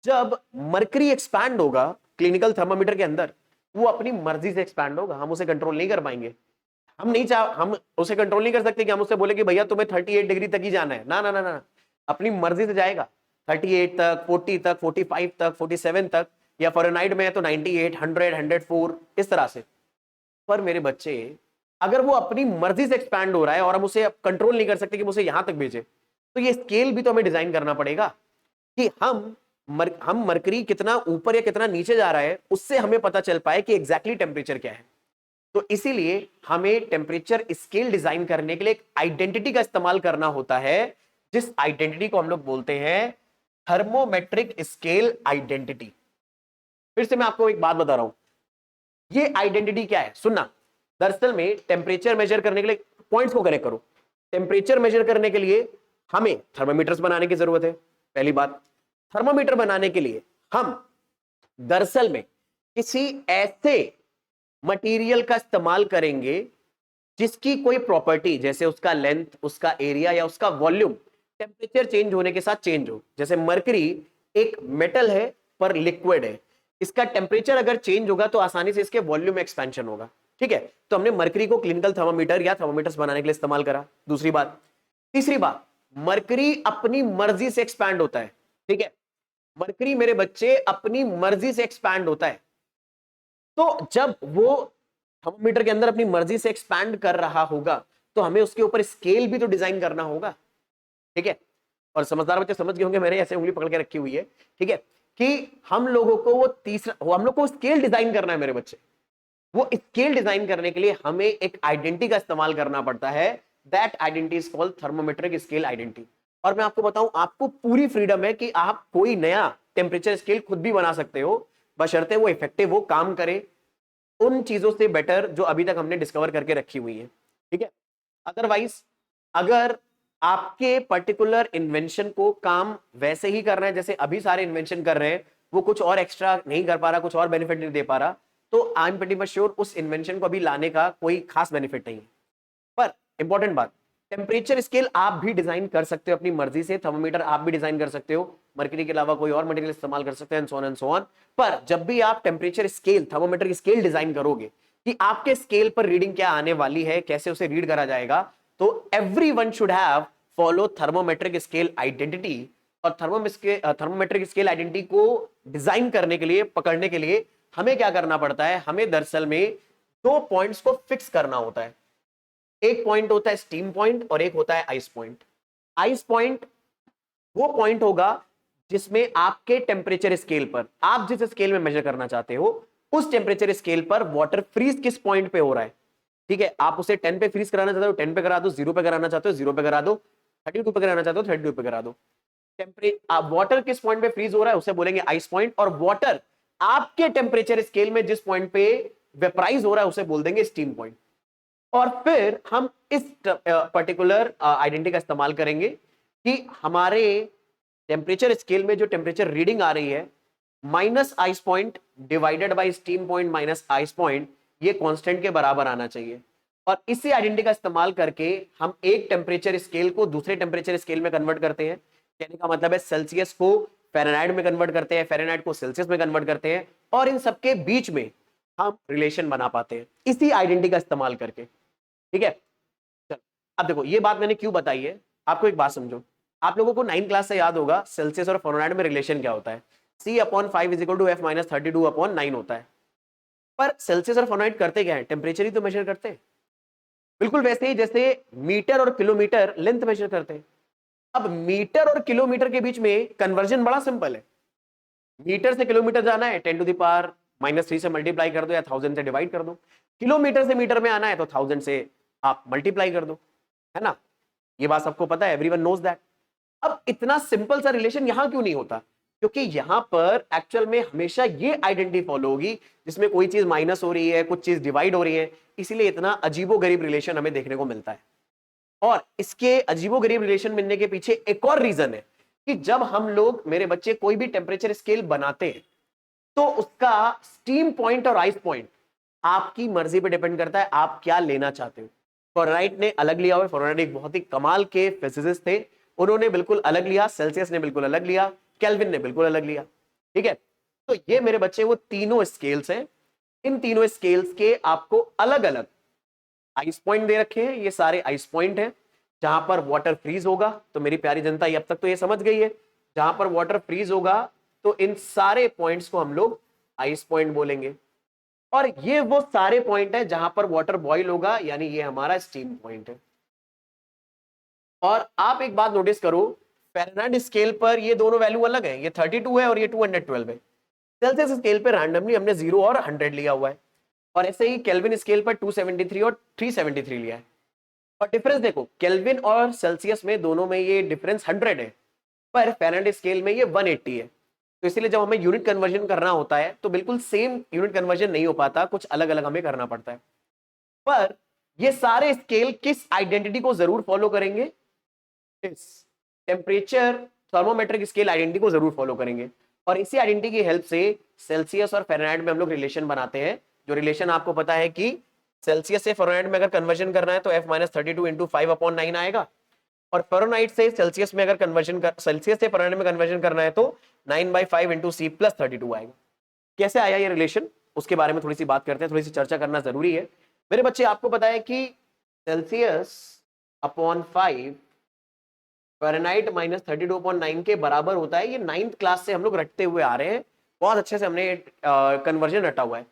जब मरकरी एक्सपैंड होगा क्लिनिकल थर्मामीटर के अंदर, वो अपनी मर्जी से एक्सपैंड होगा, हम उसे कंट्रोल नहीं कर पाएंगे। हम उसे कंट्रोल नहीं कर सकते कि हम उससे बोले कि भैया तुम्हें 38 डिग्री तक ही जाना है, ना ना ना ना, अपनी मर्जी से जाएगा। 38 तक, 40 तक, 45 तक, 47 तक, या फ़ारेनहाइट में है तो 98, 100, 104, इस तरह से। पर मेरे बच्चे, अगर वो अपनी मर्जी से एक्सपैंड हो रहा है और हम उसे कंट्रोल नहीं कर सकते कि उसे यहां तक भेजे, तो ये स्केल भी तो हमें डिजाइन करना पड़ेगा कि हम मरकरी कितना ऊपर या कितना नीचे जा रहा है, उससे हमें पता चल पाए कि एग्जैक्टली टेम्परेचर क्या है। तो इसीलिए हमें टेम्परेचर स्केल डिजाइन करने के लिए एक आइडेंटिटी का इस्तेमाल करना होता है, जिस आइडेंटिटी को हम लोग बोलते हैं थर्मोमेट्रिक स्केल आइडेंटिटी। फिर से मैं आपको एक बात बता रहा हूं, ये आइडेंटिटी क्या है, सुनना। दरअसल में टेम्परेचर मेजर करने के लिए, पॉइंट्स को कनेक्ट करो, टेम्परेचर मेजर करने के लिए हमें थर्मोमीटर्स बनाने की जरूरत है। पहली बात, थर्मोमीटर बनाने के लिए हम दरअसल में किसी ऐसे मटेरियल का इस्तेमाल करेंगे जिसकी कोई प्रॉपर्टी, जैसे उसका लेंथ, उसका एरिया या उसका वॉल्यूम टेम्परेचर चेंज होने के साथ चेंज हो। जैसे मरकरी एक मेटल है पर लिक्विड है, इसका टेम्परेचर अगर चेंज होगा तो आसानी से इसके वॉल्यूम में एक्सपेंशन होगा। ठीक है, तो हमने मरकरी को क्लिनिकल थर्मामीटर या थर्मोमीटर्स बनाने के लिए इस्तेमाल करा। दूसरी बात, तीसरी बात, मरकरी अपनी मर्जी से एक्सपैंड होता है। ठीक है, मरकरी मेरे बच्चे अपनी मर्जी से एक्सपैंड होता है। तो जब वो थर्मोमीटर के अंदर अपनी मर्जी से एक्सपैंड कर रहा होगा तो हमें उसके ऊपर स्केल भी तो डिजाइन करना होगा। ठीक है, और समझदार बच्चे समझ गए होंगे, मेरे ऐसे उंगली पकड़ के रखी हुई है। ठीक है, कि हम लोगों को हम लोग को स्केल डिजाइन करना है मेरे बच्चे। वो स्केल डिजाइन करने के लिए हमें एक आइडेंटिटी का इस्तेमाल करना पड़ता है। That identity is called thermometric scale identity. और मैं आपको बताऊं, आपको पूरी फ्रीडम है कि आप कोई नया टेम्परेचर स्केल खुद भी बना सकते हो, बशर्ते वो इफेक्टिव हो, काम करे उन चीजों से बेटर जो अभी तक हमने डिस्कवर करके रखी हुई है। ठीक है, अदरवाइज अगर आपके पर्टिकुलर इन्वेंशन को काम वैसे ही करना है जैसे अभी सारे इन्वेंशन कर रहे हैं, वो कुछ और एक्स्ट्रा नहीं कर पा रहा, कुछ और बेनिफिट नहीं दे पा रहा, तो I am pretty much sure उस इन्वेंशन को अभी लाने का कोई खास बेनिफिट नहीं है। पर इंपॉर्टेंट बात, टेम्परेचर स्केल आप भी डिजाइन कर सकते हो अपनी मर्जी से, थर्मोमीटर आप भी डिजाइन कर सकते हो, मरकरी के अलावा कोई और मटेरियल इस्तेमाल कर सकते हैं, एंड सो ऑन। पर जब भी आप टेम्परेचर स्केल, थर्मोमीटर की स्केल डिजाइन करोगे कि आपके स्केल पर रीडिंग क्या आने वाली है, कैसे उसे रीड करा जाएगा, तो everyone should have follow thermometric scale identity. और थर्मोमेट्रिक स्केल आइडेंटिटी को डिजाइन करने के लिए, पकड़ने के लिए हमें क्या करना पड़ता है, हमें दरअसल में दो पॉइंट्स को फिक्स करना होता है। एक पॉइंट होता है स्टीम पॉइंट और एक होता है आइस पॉइंट। आइस पॉइंट वो पॉइंट होगा जिसमें आपके टेम्परेचर स्केल पर, आप जिस स्केल में मेजर करना चाहते हो, उस टेम्परेचर स्केल पर वाटर फ्रीज किस पॉइंट पे हो रहा है। ठीक है, आप उसे 10 पे फ्रीज कराना चाहते हो 10 पे करा दो, 0 पे कराना चाहते हो 0 पे करा दो, 32 पे कराना चाहते हो 32 पे करा दो। वाटर किस पॉइंट पे फ्रीज हो रहा है उसे बोलेंगे आइस पॉइंट, और वाटर आपके टेम्परेचर स्केल में जिस पॉइंट पे वेपराइज हो रहा है उसे बोल देंगे स्टीम पॉइंट। और फिर हम इस पर्टिकुलर आइडेंटिटी का इस्तेमाल करेंगे कि हमारे टेम्परेचर स्केल में जो टेम्परेचर रीडिंग आ रही है, minus ice point divided by steam point minus ice point, ये कांस्टेंट के बराबर आना चाहिए। और इसी आइडेंटिटी का इस्तेमाल करके हम एक टेम्परेचर स्केल को दूसरे टेम्परेचर स्केल में कन्वर्ट करते हैं। कहने का मतलब है सेल्सियस को फ़ारेनहाइट में कन्वर्ट करते हैं, फ़ारेनहाइट को सेल्सियस में कन्वर्ट करते हैं, और इन सबके बीच में हम रिलेशन बना पाते हैं इसी आइडेंटिटी का इस्तेमाल करके। ठीक है, चलो अब देखो ये बात मैंने क्यों बताई है, आपको एक बात समझो। आप लोगों को 9 क्लास से याद होगा सेल्सियस और फ़ारेनहाइट में रिलेशन क्या होता है, C/5 = F-32/9 होता है। पर सेल्सियस और फ़ारेनहाइट करते क्या है, टेम्परेचर ही तो मेजर करते हैं। बिल्कुल वैसे ही जैसे मीटर और किलोमीटर लेंथ मेजर करते हैं। अब मीटर और किलोमीटर के बीच में कन्वर्जन बड़ा सिंपल है। मीटर से किलोमीटर जाना है 10⁻³ से मल्टीप्लाई कर दो या 1000 से डिवाइड कर दो। किलोमीटर से मीटर में आना है तो 1000 से आप मल्टीप्लाई कर दो, है ना। ये बात सबको पता है, एवरीवन नोज दैट। अब इतना सिंपल सा रिलेशन यहां क्यों नहीं होता, क्योंकि यहां पर एक्चुअल में हमेशा ये आइडेंटिटी फॉलो होगी जिसमें कोई चीज माइनस हो रही है, कुछ चीज डिवाइड हो रही है, इसीलिए इतना अजीबोगरीब रिलेशन हमें देखने को मिलता है। और इसके अजीबोगरीब रिलेशन मिलने के पीछे एक और रीजन है कि जब हम लोग, मेरे बच्चे, कोई भी टेम्परेचर स्केल बनाते हैं तो उसका स्टीम पॉइंट और आइस पॉइंट आपकी मर्जी पे डिपेंड करता है, आप क्या लेना चाहते हो। फ़ारेनहाइट ने अलग लिया हुआ, फ़ारेनहाइट एक बहुत ही कमाल के फिजिसिस्ट थे, उन्होंने बिल्कुल अलग लिया, सेल्सियस ने बिल्कुल अलग लिया, केल्विन ने बिल्कुल अलग लिया। ठीक है, तो ये मेरे बच्चे वो तीनों स्केल्स हैं। इन तीनों स्केल्स के आपको अलग अलग आइस पॉइंट दे रखे हैं, ये सारे आइस पॉइंट हैं जहां पर वाटर फ्रीज होगा। तो मेरी प्यारी जनता ये अब तक तो ये समझ गई है, जहां पर वाटर फ्रीज होगा तो इन सारे पॉइंट्स को हम लोग आइस पॉइंट बोलेंगे। और ये वो सारे पॉइंट है जहां पर वाटर बॉईल होगा, यानी ये हमारा स्टीम पॉइंट है। और आप एक बात नोटिस करो, फ़ारेनहाइट स्केल पर ये दोनों वैल्यू अलग है, ये 32 है और ये 212 है। सेल्सियस स्केल पर रैंडमली हमने 0 और 100 लिया हुआ है, और ऐसे ही केल्विन स्केल पर 273 और 373 लिया है। और डिफरेंस देखो, केल्विन और सेल्सियस में दोनों में ये डिफरेंस 100 है, पर फ़ारेनहाइट स्केल में ये 180 है। तो इसीलिए जब हमें यूनिट कन्वर्जन करना होता है तो बिल्कुल सेम यूनिट कन्वर्जन नहीं हो पाता, कुछ अलग अलग हमें करना पड़ता है। पर ये सारे स्केल किस आइडेंटिटी को जरूर फॉलो करेंगे, इस टेम्परेचर थर्मोमेट्रिक स्केल आइडेंटिटी को जरूर फॉलो करेंगे। और इसी आइडेंटिटी की हेल्प से सेल्सियस और फ़ारेनहाइट में हम लोग रिलेशन बनाते हैं, जो रिलेशन आपको पता है कि सेल्सियस से फ़ारेनहाइट में अगर कन्वर्जन करना है तो F-32 × 5/9 आएगा, और फ़ारेनहाइट से सेल्सियस में अगर कन्वर्जन कर सेल्सियस से फ़ारेनहाइट में कन्वर्जन करना है तो 9/5 × C+32 आएगा। कैसे आया ये रिलेशन, उसके बारे में थोड़ी सी बात करते हैं, थोड़ी सी चर्चा करना जरूरी है। मेरे बच्चे, आपको पता है कि Celsius/5 फ़ारेनहाइट -32.9 के बराबर होता है। ये 9th क्लास से हम लोग रटते हुए आ रहे हैं, बहुत अच्छे से हमने कन्वर्जन रटा हुआ है।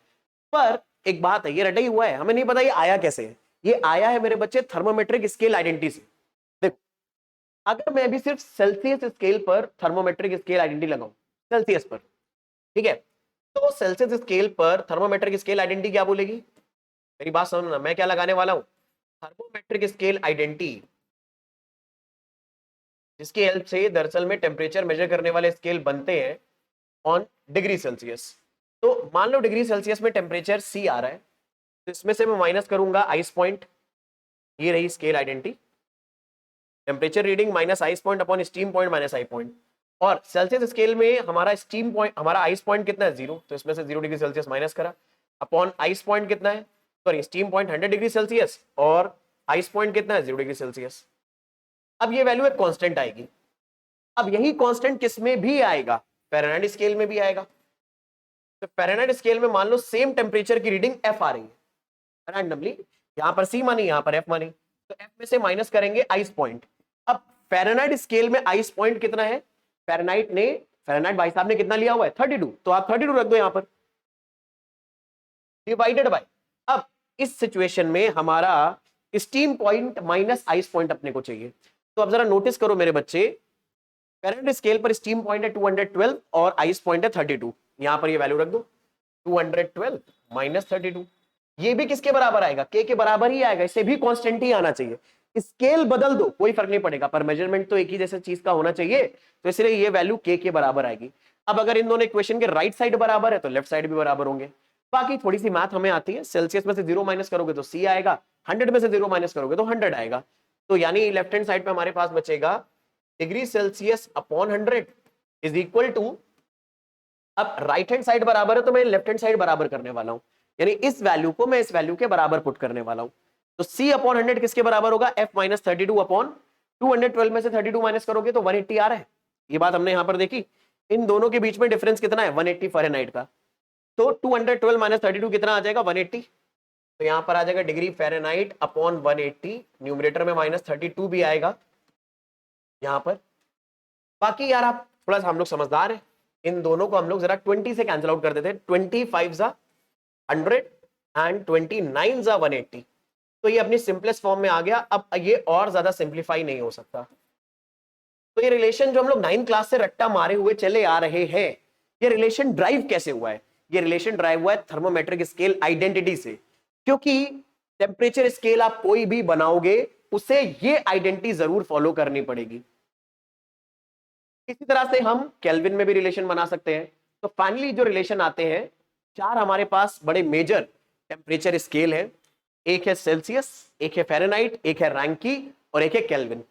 पर एक बात है, ये रटा ही हुआ है, हमें नहीं पता ये आया कैसे है। ये आया है मेरे बच्चे थर्मोमेट्रिक स्केल आइडेंटिटी से। देखो, अगर मैं अभी सिर्फ सेल्सियस स्केल पर थर्मोमेट्रिक स्केल आइडेंटिटी लगाऊं, सेल्सियस पर, ठीक है, तो सेल्सियस स्केल पर थर्मोमेट्रिक स्केल आइडेंटिटी क्या बोलेगी, मेरी बात सुनो ना, मैं क्या लगाने वाला हूं, थर्मोमेट्रिक स्केल आइडेंटिटी, जिसकी हेल्प से दरअसल में टेम्परेचर मेजर करने वाले स्केल बनते हैं ऑन डिग्री सेल्सियस। तो मान लो डिग्री सेल्सियस में टेम्परेचर C आ रहा है, तो इसमें से मैं माइनस करूंगा आइस पॉइंट, ये रही scale identity, temperature reading minus ice point upon steam point minus I point. और सेल्सियस स्केल में हमारा स्टीम पॉइंट, हमारा आइस पॉइंट कितना है 0, तो इसमें से 0 डिग्री सेल्सियस माइनस करा, अपॉन आइस पॉइंट कितना है, sorry steam point 100 degree Celsius, और आइस पॉइंट कितना है 0 डिग्री सेल्सियस। अब ये वैल्यू एक कांस्टेंट आएगी। अब यही कांस्टेंट किस में भी आएगा, फ़ारेनहाइट स्केल में भी आएगा। तो फ़ारेनहाइट स्केल में मान लो सेम टेम्परेचर की रीडिंग F आ रही है रैंडमली, यहां पर C मानी, यहां पर F मानी, तो F में से माइनस करेंगे आइस पॉइंट। अब फ़ारेनहाइट स्केल में आइस पॉइंट कितना है, फ़ारेनहाइट भाई साहब ने कितना लिया हुआ है 32, तो आप 32 रख दो यहां पर, डिवाइडेड बाय, अब इस सिचुएशन में हमारा steam point minus ice point अपने को चाहिए। तो अब जरा नोटिस करो मेरे बच्चे, फ़ारेनहाइट स्केल पर स्टीम पॉइंट है 212 और आइस पॉइंट है 32, यहां पर ये वैल्यू रख दो, 212 माइनस 32, ये भी किसके बराबर आएगा, के बराबर ही आएगा, इसे भी कांस्टेंट ही आना चाहिए। स्केल बदल दो कोई फर्क नहीं पड़ेगा, पर मेजरमेंट तो एक ही जैसे चीज का होना चाहिए, तो इसलिए ये वैल्यू के बराबर आएगी। अब अगर इन दोनों इक्वेशन के राइट साइड बराबर है तो लेफ्ट साइड भी बराबर होंगे। बाकी थोड़ी सी मैथ हमें आती है, सेल्सियस में से 0 माइनस करोगे तो C आएगा, 100 में से 0 माइनस करोगे तो 100 आएगा। तो यानी लेफ्ट हैंड साइड पे हमारे पास बचेगा degree Celsius upon 100 is equal to, अब राइट हैंड साइड बराबर है तो मैं लेफ्ट हैंड साइड बराबर करने वाला हूं, यानी इस वैल्यू को मैं इस वैल्यू के बराबर पुट करने वाला हूं। तो C अपॉन 100 किसके बराबर होगा, F माइनस 32 अपॉन 212 में से 32 माइनस करोगे तो 180 आ रहा है। ये बात हमने यहां पर देखी। इन दोनों के बीच में डिफरेंस कितना है, 180 फ़ारेनहाइट का। तो 212 माइनस 32 कितना आ जाएगा, 180। तो यहां पर आ जाएगा डिग्री फ़ारेनहाइट अपॉन 180, न्यूमरेटर में माइनस 32 भी आएगा यहां पर। बाकी यार आप थोड़ा सा हम लोग समझदार हैं, इन दोनों को हम लोग जरा 20 से कैंसिल आउट कर देते हैं। 25 जा 100 एंड 29 जा 180, तो ये अपनी सिंपलेस्ट फॉर्म में आ गया। अब ये और ज्यादा सिंप्लीफाई नहीं हो सकता। तो ये रिलेशन जो हम लोग 9th क्लास से रट्टा मारे हुए चले आ रहे हैं, ये रिलेशन ड्राइव कैसे हुआ है, ये रिलेशन ड्राइव हुआ है थर्मोमेट्रिक स्केल आइडेंटिटी से। क्योंकि टेम्परेचर स्केल आप कोई भी बनाओगे उसे ये आइडेंटिटी जरूर फॉलो करनी पड़ेगी। इसी तरह से हम केल्विन में भी रिलेशन बना सकते हैं। तो फाइनली जो रिलेशन आते हैं, चार हमारे पास बड़े मेजर टेम्परेचर स्केल है। एक है सेल्सियस, एक है फ़ारेनहाइट, एक है रैंकी और एक है केल्विन।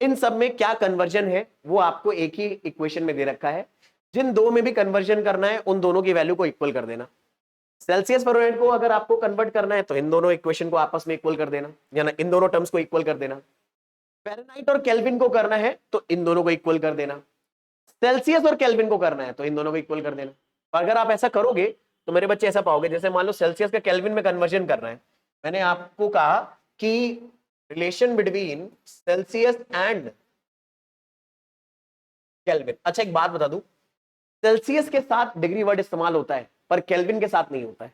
इन सब में क्या कन्वर्जन है वो आपको एक ही इक्वेशन में दे रखा है। जिन दो में भी कन्वर्जन करना है उन दोनों की वैल्यू को इक्वल कर देना। सेल्सियस फ़ारेनहाइट को अगर आपको कन्वर्ट करना है तो इन दोनों इक्वेशन को आपस में इक्वल कर देना, या इन दोनों टर्म्स को इक्वल कर देना। फ़ारेनहाइट और केल्विन को करना है तो इन दोनों को इक्वल कर देना। सेल्सियस और केल्विन को करना है तो इन दोनों को इक्वल कर देना। अगर आप ऐसा करोगे तो मेरे बच्चे ऐसा पाओगे, जैसे मान लो सेल्सियस का केल्विन में कन्वर्जन करना है। मैंने आपको कहा कि relation between Celsius and kelvin. अच्छा एक बात बता दूं, सेल्सियस के साथ डिग्री वर्ड इस्तेमाल होता है पर केल्विन के साथ नहीं होता है।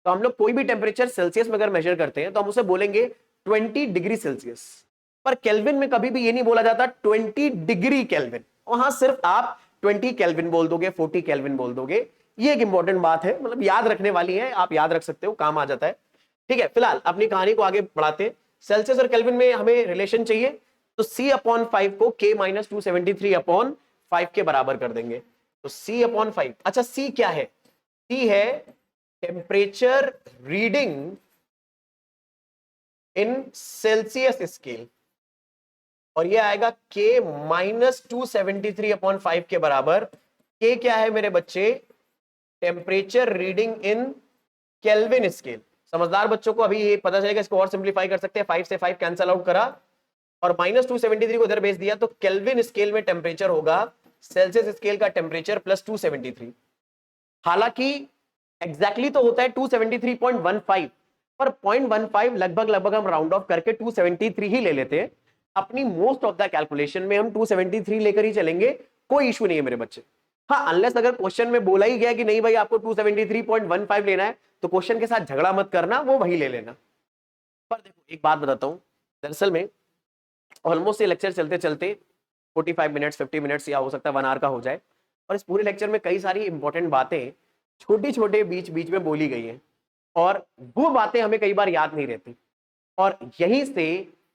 तो हम लोग कोई भी टेम्परेचर सेल्सियस में अगर मेजर करते हैं तो हम उसे बोलेंगे 20 डिग्री सेल्सियस, पर केल्विन में कभी भी ये नहीं बोला जाता 20 डिग्री केल्विन। वहां सिर्फ आप 20 केल्विन बोल दोगे, 40 केल्विन बोल दोगे। ये एक इंपॉर्टेंट बात है, मतलब याद रखने वाली है, आप याद रख सकते हो, काम आ जाता है। ठीक है, फिलहाल अपनी कहानी को आगे बढ़ाते हैं। सेल्सियस और केल्विन में हमें रिलेशन चाहिए, तो C अपॉन 5 को K माइनस 273 अपॉन 5 के बराबर कर देंगे। तो C अपॉन 5, अच्छा C क्या है, C है temperature reading in Celsius scale, और ये आएगा K माइनस 273 अपॉन 5 के बराबर। K क्या है मेरे बच्चे, temperature reading in kelvin scale. समझदार बच्चों को अभी ये पता चलेगा, इसको और सिंप्लीफाई कर सकते हैं। 5 से 5 कैंसल आउट करा और माइनस 273 को इधर भेज दिया, तो केल्विन स्केल में टेम्परेचर होगा सेल्सियस स्केल का टेम्परेचर प्लस 273। हालांकि एग्जैक्टली तो होता है 273.15, पर 0.15 लगभग लगभग हम राउंड ऑफ करके 273 ही ले लेते हैं। अपनी मोस्ट ऑफ द कैलकुलेशन में हम 273 लेकर ही चलेंगे, कोई इशू नहीं है मेरे बच्चे। हाँ, अनलेस अगर क्वेश्चन में बोला ही गया कि नहीं भाई आपको 273.15 लेना है, तो क्वेश्चन के साथ झगड़ा मत करना, वो वही ले लेना। पर देखो एक बात बताता हूं, दरअसल में ऑलमोस्ट ये लेक्चर चलते चलते 45 मिनट्स 50 मिनट्स या हो सकता है 1 आवर का हो जाए, और इस पूरे लेक्चर में कई सारी इंपॉर्टेंट बातें छोटी छोटे बीच बीच में बोली गई हैं, और वो बातें हमें कई बार याद नहीं रहती, और यहीं से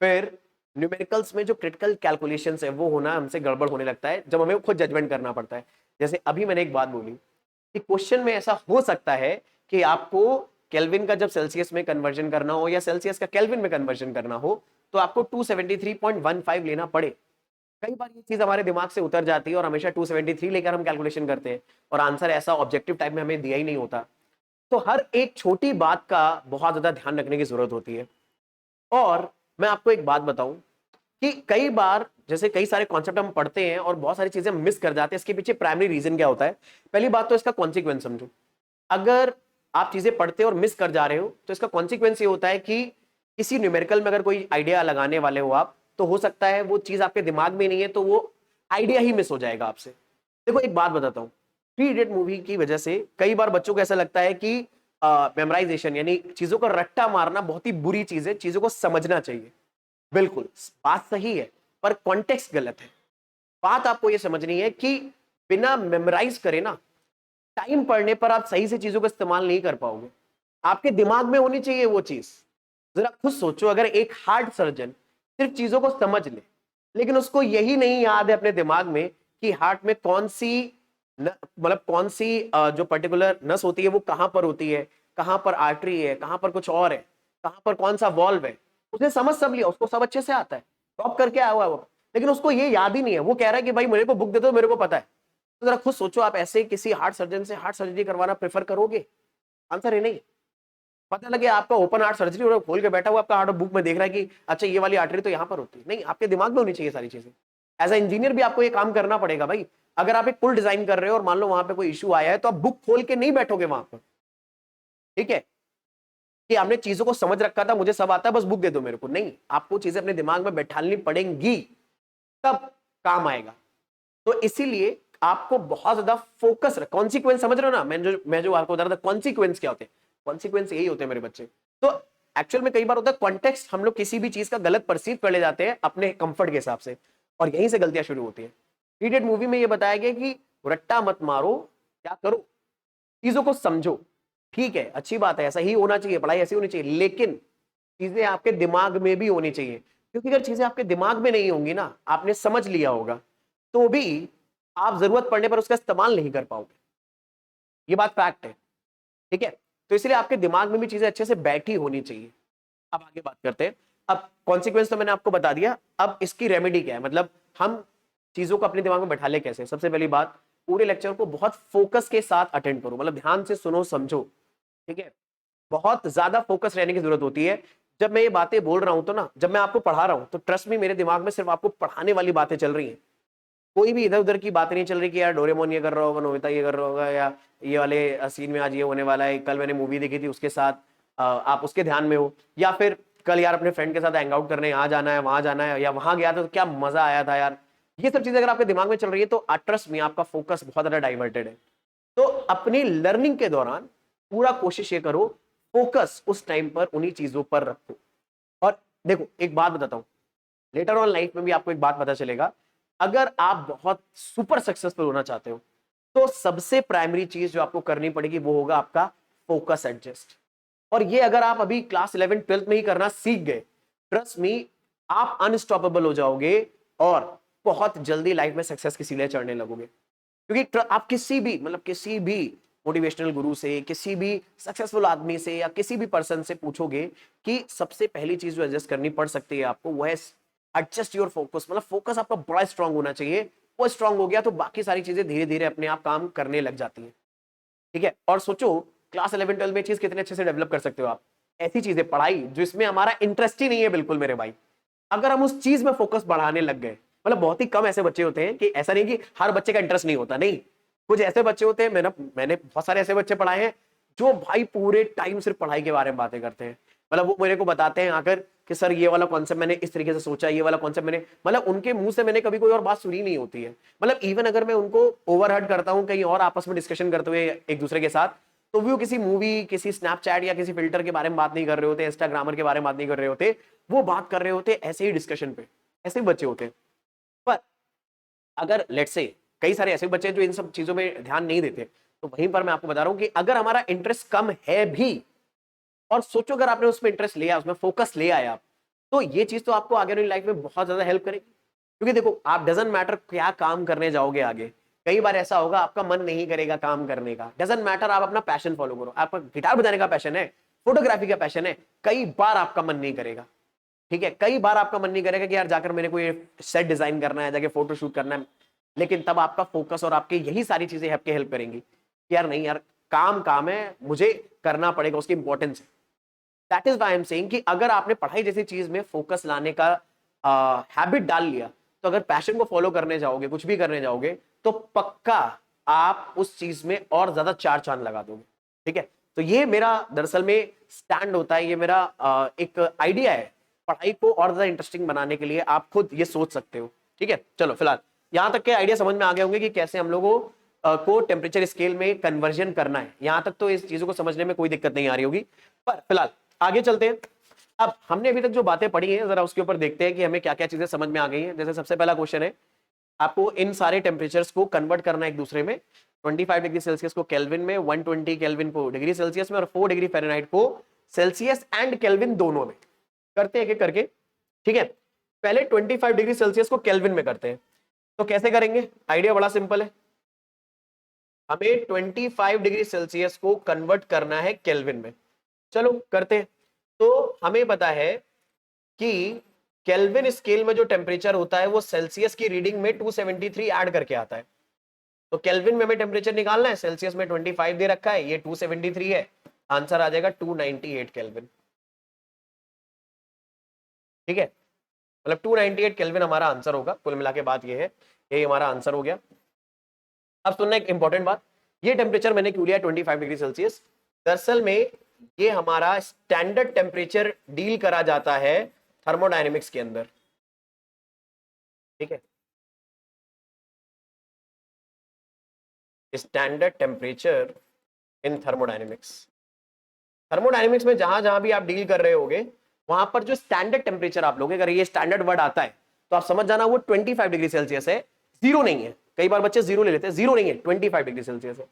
फिर न्यूमेरिकल्स में जो क्रिटिकल कैलकुलेशंस है वो होना हमसे गड़बड़ होने लगता है, जब हमें खुद जजमेंट करना पड़ता है। जैसे अभी मैंने एक बात बोली कि क्वेश्चन में ऐसा हो सकता है कि आपको केल्विन का जब सेल्सियस में कन्वर्जन करना हो या सेल्सियस का केल्विन में कन्वर्जन करना हो, तो आपको 273.15 लेना पड़े। कई बार ये चीज हमारे दिमाग से उतर जाती है और हमेशा 273 लेकर हम कैलकुलेशन करते हैं, और आंसर ऐसा ऑब्जेक्टिव टाइप में हमें दिया ही नहीं होता। तो हर एक छोटी बात का बहुत ज्यादा ध्यान रखने की जरूरत होती है। और मैं आपको एक बात बताऊं कि कई बार जैसे कई सारे कॉन्सेप्ट हम पढ़ते हैं और बहुत सारी चीजें मिस कर जाते हैं, इसके पीछे प्राइमरी रीजन क्या होता है। पहली बात तो इसका कॉन्सिक्वेंस समझो। अगर आप चीजें पढ़ते और मिस कर जा रहे हो तो इसका कॉन्सिक्वेंस ये होता है कि किसी न्यूमेरिकल में अगर कोई आइडिया लगाने वाले हो आप, तो हो सकता है वो चीज आपके दिमाग में नहीं है, तो वो आइडिया ही मिस हो जाएगा आपसे। देखो एक बात बताता हूँ, 3 इडियट मूवी की वजह से कई बार बच्चों को ऐसा लगता है कि मेमोराइजेशन यानी चीजों को रट्टा मारना बहुत ही बुरी चीज है, चीजों को समझना चाहिए। बिल्कुल बात सही है, पर कॉन्टेक्स्ट गलत है। बात आपको यह समझनी है कि बिना मेमोराइज करे ना, टाइम पढ़ने पर आप सही से चीजों का इस्तेमाल नहीं कर पाओगे। आपके दिमाग में होनी चाहिए वो चीज। जरा खुद सोचो, अगर एक हार्ट सर्जन सिर्फ चीजों को समझ ले, लेकिन उसको यही नहीं याद है अपने दिमाग में कि हार्ट में कौन सी मतलब कौन सी जो पर्टिकुलर नस होती है वो कहां पर होती है, कहां पर आर्टरी है, कहां पर कुछ और है, कहां पर कौन सा वॉल्व है, उसने समझ सब लिया, उसको सब अच्छे से आता है, टॉप करके आया हुआ है वो, लेकिन उसको ये याद ही नहीं है। वो कह रहा है कि भाई मेरे को बुक दे दो, मेरे को पता है। तो जरा खुद सोचो, आप ऐसे किसी हार्ट सर्जन से हार्ट सर्जरी करवाना प्रेफर करोगे? आंसर है नहीं। पता लगे आपका ओपन हार्ट सर्जरी और खोल के बैठा हुआ आपका हार्ट बुक में देख रहा है कि अच्छा ये वाली आर्टरी तो यहाँ पर होती है, नहीं, आपके दिमाग में होनी चाहिए सारी चीजें। एज ए इंजीनियर भी आपको ये काम करना पड़ेगा भाई। अगर आप एक पुल डिजाइन कर रहे हो और मान लो वहां पे कोई इशू आया है, तो आप बुक खोल के नहीं बैठोगे वहां पर, ठीक है, कि आपने चीजों को समझ रखा था, मुझे सब आता है, बस बुक दे दो मेरे को, नहीं, आपको चीजें अपने दिमाग में बैठानी पड़ेंगी, तब काम आएगा। तो इसीलिए आपको बहुत ज्यादा फोकस रख, कॉन्सिक्वेंस समझ रहे हो ना, मैं जो आपको बता रहा था, कॉन्सिक्वेंस क्या होते हैं, कॉन्सिक्वेंस यही होते हैं मेरे बच्चे। तो एक्चुअल में कई बार होता है कॉन्टेक्स्ट, हम लोग किसी भी चीज का गलत परसीव कर ले जाते हैं अपने कंफर्ट के हिसाब से, और यहीं से गलतियां शुरू होती है। इडियट मूवी में ये बताया गया कि रट्टा मत मारो, क्या करो, चीजों को समझो, ठीक है, अच्छी बात है, ऐसा ही होना चाहिए, पढ़ाई ऐसी होनी चाहिए, लेकिन चीजें आपके दिमाग में भी होनी चाहिए, क्योंकि अगर चीजें आपके दिमाग में नहीं होंगी ना, आपने समझ लिया होगा, तो भी आप जरूरत पड़ने पर उसका इस्तेमाल नहीं कर पाओगे, ये बात फैक्ट है, ठीक है। तो इसलिए आपके दिमाग में भी चीजें अच्छे से बैठी होनी चाहिए। अब आगे बात करते हैं। अब कॉन्सिक्वेंस तो मैंने आपको बता दिया, अब इसकी रेमेडी क्या है, मतलब हम चीजों को अपने दिमाग में बैठा ले कैसे। सबसे पहली बात, पूरे लेक्चर को बहुत फोकस के साथ अटेंड करो, मतलब ध्यान से सुनो समझो, ठीक है, बहुत ज्यादा फोकस रहने की जरूरत होती है। जब मैं ये बातें बोल रहा हूं तो ना, जब मैं आपको पढ़ा रहा हूं तो ट्रस्ट में मेरे दिमाग में सिर्फ आपको पढ़ाने वाली बातें चल रही हैं, कोई भी इधर उधर की बातें नहीं चल रही कि यार डोरेमोन ये कर रहा होगा, नोबिता ये कर रहा होगा, या ये वाले सीन में आज ये होने वाला है, कल मैंने मूवी देखी थी उसके साथ आप उसके ध्यान में हो, या फिर कल यार अपने फ्रेंड के साथ हैंग आउट करने यहाँ जाना है वहां जाना है, या वहां गया था तो क्या मजा आया था यार, ये सब चीजें अगर आपके दिमाग में चल रही है तो ट्रस्ट में आपका फोकस बहुत ज्यादा डाइवर्टेड है। तो अपनी लर्निंग के दौरान पूरा कोशिश ये करो, फोकस उस टाइम पर उन्हीं चीजों पर रखो। और देखो एक बात बताता हूं, लेटर ऑन लाइफ में भी आपको एक बात पता चलेगा, अगर आप बहुत सुपर सक्सेसफुल होना चाहते हो तो सबसे प्राइमरी चीज जो आपको करनी पड़ेगी वो होगा आपका फोकस एडजस्ट। और ये अगर आप अभी क्लास 11 12th में ही करना सीख गए, ट्रस्ट मी, आप अनस्टॉपेबल हो जाओगे और बहुत जल्दी लाइफ में सक्सेस की सीढ़ियां चढ़ने लगोगे। क्योंकि आप किसी भी, मतलब किसी भी मोटिवेशनल गुरु से, किसी भी सक्सेसफुल आदमी से, या किसी भी पर्सन से पूछोगे कि सबसे पहली चीज जो एडजस्ट करनी पड़ सकती है आपको, वो है एडजस्ट योर फोकस। मतलब फोकस आपका बड़ा स्ट्रांग होना चाहिए, वो स्ट्रांग हो गया तो बाकी सारी चीजें धीरे धीरे अपने आप काम करने लग जाती है, ठीक है। और सोचो क्लास 11 12 में चीज कितने अच्छे से डेवलप कर सकते हो आप, ऐसी चीजें पढ़ाई जो इसमें हमारा इंटरेस्ट ही नहीं है बिल्कुल मेरे भाई, अगर हम उस चीज में फोकस बढ़ाने लग गए, मतलब बहुत ही कम ऐसे बच्चे होते हैं, कि ऐसा नहीं कि हर बच्चे का इंटरेस्ट नहीं होता, नहीं, कुछ ऐसे बच्चे होते हैं, मैंने बहुत सारे ऐसे बच्चे पढ़ाए हैं जो भाई पूरे टाइम सिर्फ पढ़ाई के बारे में बातें करते हैं। मतलब वो मेरे को बताते हैं आकर कि सर ये वाला कॉन्सेप्ट मैंने इस तरीके से सोचा, ये वाला कॉन्सेप्ट मैंने, मतलब उनके मुंह से मैंने कभी कोई और बात सुनी नहीं होती है। मतलब इवन अगर मैं उनको ओवरहर्ड करता हूं कहीं और आपस में डिस्कशन करते हुए एक दूसरे के साथ, तो भी वो किसी मूवी, किसी स्नैपचैट या किसी फिल्टर के बारे में बात नहीं कर रहे होते, इंस्टाग्रामर के बारे में बात नहीं कर रहे होते, वो बात कर रहे होते ऐसे ही डिस्कशन पे, ऐसे ही बच्चे होते हैं। पर अगर लेट्स से कई सारे ऐसे बच्चे जो इन सब चीजों में ध्यान नहीं देते, तो वहीं पर मैं आपको बता रहा हूं कि अगर हमारा इंटरेस्ट कम है भी, और सोचो अगर आपने उसमें इंटरेस्ट लिया, उसमें फोकस ले आए आप, तो ये चीज तो आपको आगे वाली लाइफ में बहुत ज्यादा हेल्प करेगी। क्योंकि देखो आप डजंट मैटर क्या काम करने जाओगे आगे, कई बार ऐसा होगा आपका मन नहीं करेगा काम करने का, डजंट मैटर, आप अपना पैशन फॉलो करो, आपका गिटार बजाने का पैशन है, फोटोग्राफी का पैशन है, कई बार आपका मन नहीं करेगा, ठीक है, कई बार आपका मन नहीं करेगा कि यार जाकर मेरे को ये सेट डिजाइन करना है, जाके फोटो शूट करना है, लेकिन तब आपका फोकस और आपके यही सारी चीजें आपके हेल्प करेंगी कि यार नहीं यार, काम काम है, मुझे करना पड़ेगा, उसकी इंपॉर्टेंस है। That is why I am saying कि अगर आपने पढ़ाई जैसी चीज में फोकस लाने का हैबिट डाल लिया, तो अगर पैशन को फॉलो करने जाओगे, कुछ भी करने जाओगे, तो पक्का आप उस चीज में और ज्यादा चार चांद लगा दोगे, ठीक है। तो ये मेरा दरअसल में स्टैंड होता है, ये मेरा एक आइडिया है, पढ़ाई को और ज्यादा इंटरेस्टिंग बनाने के लिए आप खुद ये सोच सकते हो, ठीक है। चलो फिलहाल यहां तक के आइडिया समझ में आ गए होंगे कि कैसे हम लोगों को टेम्परेचर स्केल में कन्वर्जन करना है, यहां तक तो इस चीजों को समझने में कोई दिक्कत नहीं आ रही होगी। पर फिलहाल आगे चलते हैं। अब हमने अभी तक जो बातें पढ़ी हैं जरा उसके ऊपर देखते हैं कि हमें क्या क्या चीजें समझ में आ गई हैं। जैसे सबसे पहला क्वेश्चन है, आपको इन सारे टेम्परेचर्स को कन्वर्ट करना है एक दूसरे में, 25 डिग्री सेल्सियस को केल्विन में, 120 केल्विन को डिग्री सेल्सियस में, और 4 डिग्री फ़ारेनहाइट को सेल्सियस एंड केल्विन दोनों में। करते हैं एक एक करके, ठीक है। पहले 25 डिग्री सेल्सियस को केल्विन में करते हैं, तो कैसे करेंगे, आइडिया बड़ा सिंपल है, हमें 25 डिग्री सेल्सियस को कन्वर्ट करना है केल्विन में। चलो करते हैं। तो हमें पता है कि केल्विन स्केल में जो टेम्परेचर होता है वो सेल्सियस की रीडिंग में 273 ऐड करके आता है। तो केल्विन में हमें टेम्परेचर निकालना है, सेल्सियस में 25 दे रखा है, ये 273 है। आंसर आ जाएगा 298 केल्विन। ठीक है, मतलब 298 केल्विन हमारा आंसर होगा। कुल मिला के बात ये है, ये हमारा आंसर हो गया। अब सुनना एक इंपॉर्टेंट बात, ये टेम्परेचर मैंने क्यों लिया 25 डिग्री सेल्सियस? दरअसल में ये हमारा स्टैंडर्ड टेम्परेचर डील करा जाता है थर्मोडायनेमिक्स के अंदर। ठीक है, standard temperature in thermodynamics. Thermodynamics में जहां जहां भी आप डील कर रहे होगे वहां पर जो स्टैंडर्ड टेम्परेचर आप लोगे, अगर ये स्टैंडर्ड वर्ड आता है तो आप समझ जाना वो 25 डिग्री सेल्सियस है, जीरो नहीं है। कई बार बच्चे जीरो ले लेते हैं, जीरो नहीं है, 25 डिग्री सेल्सियस है।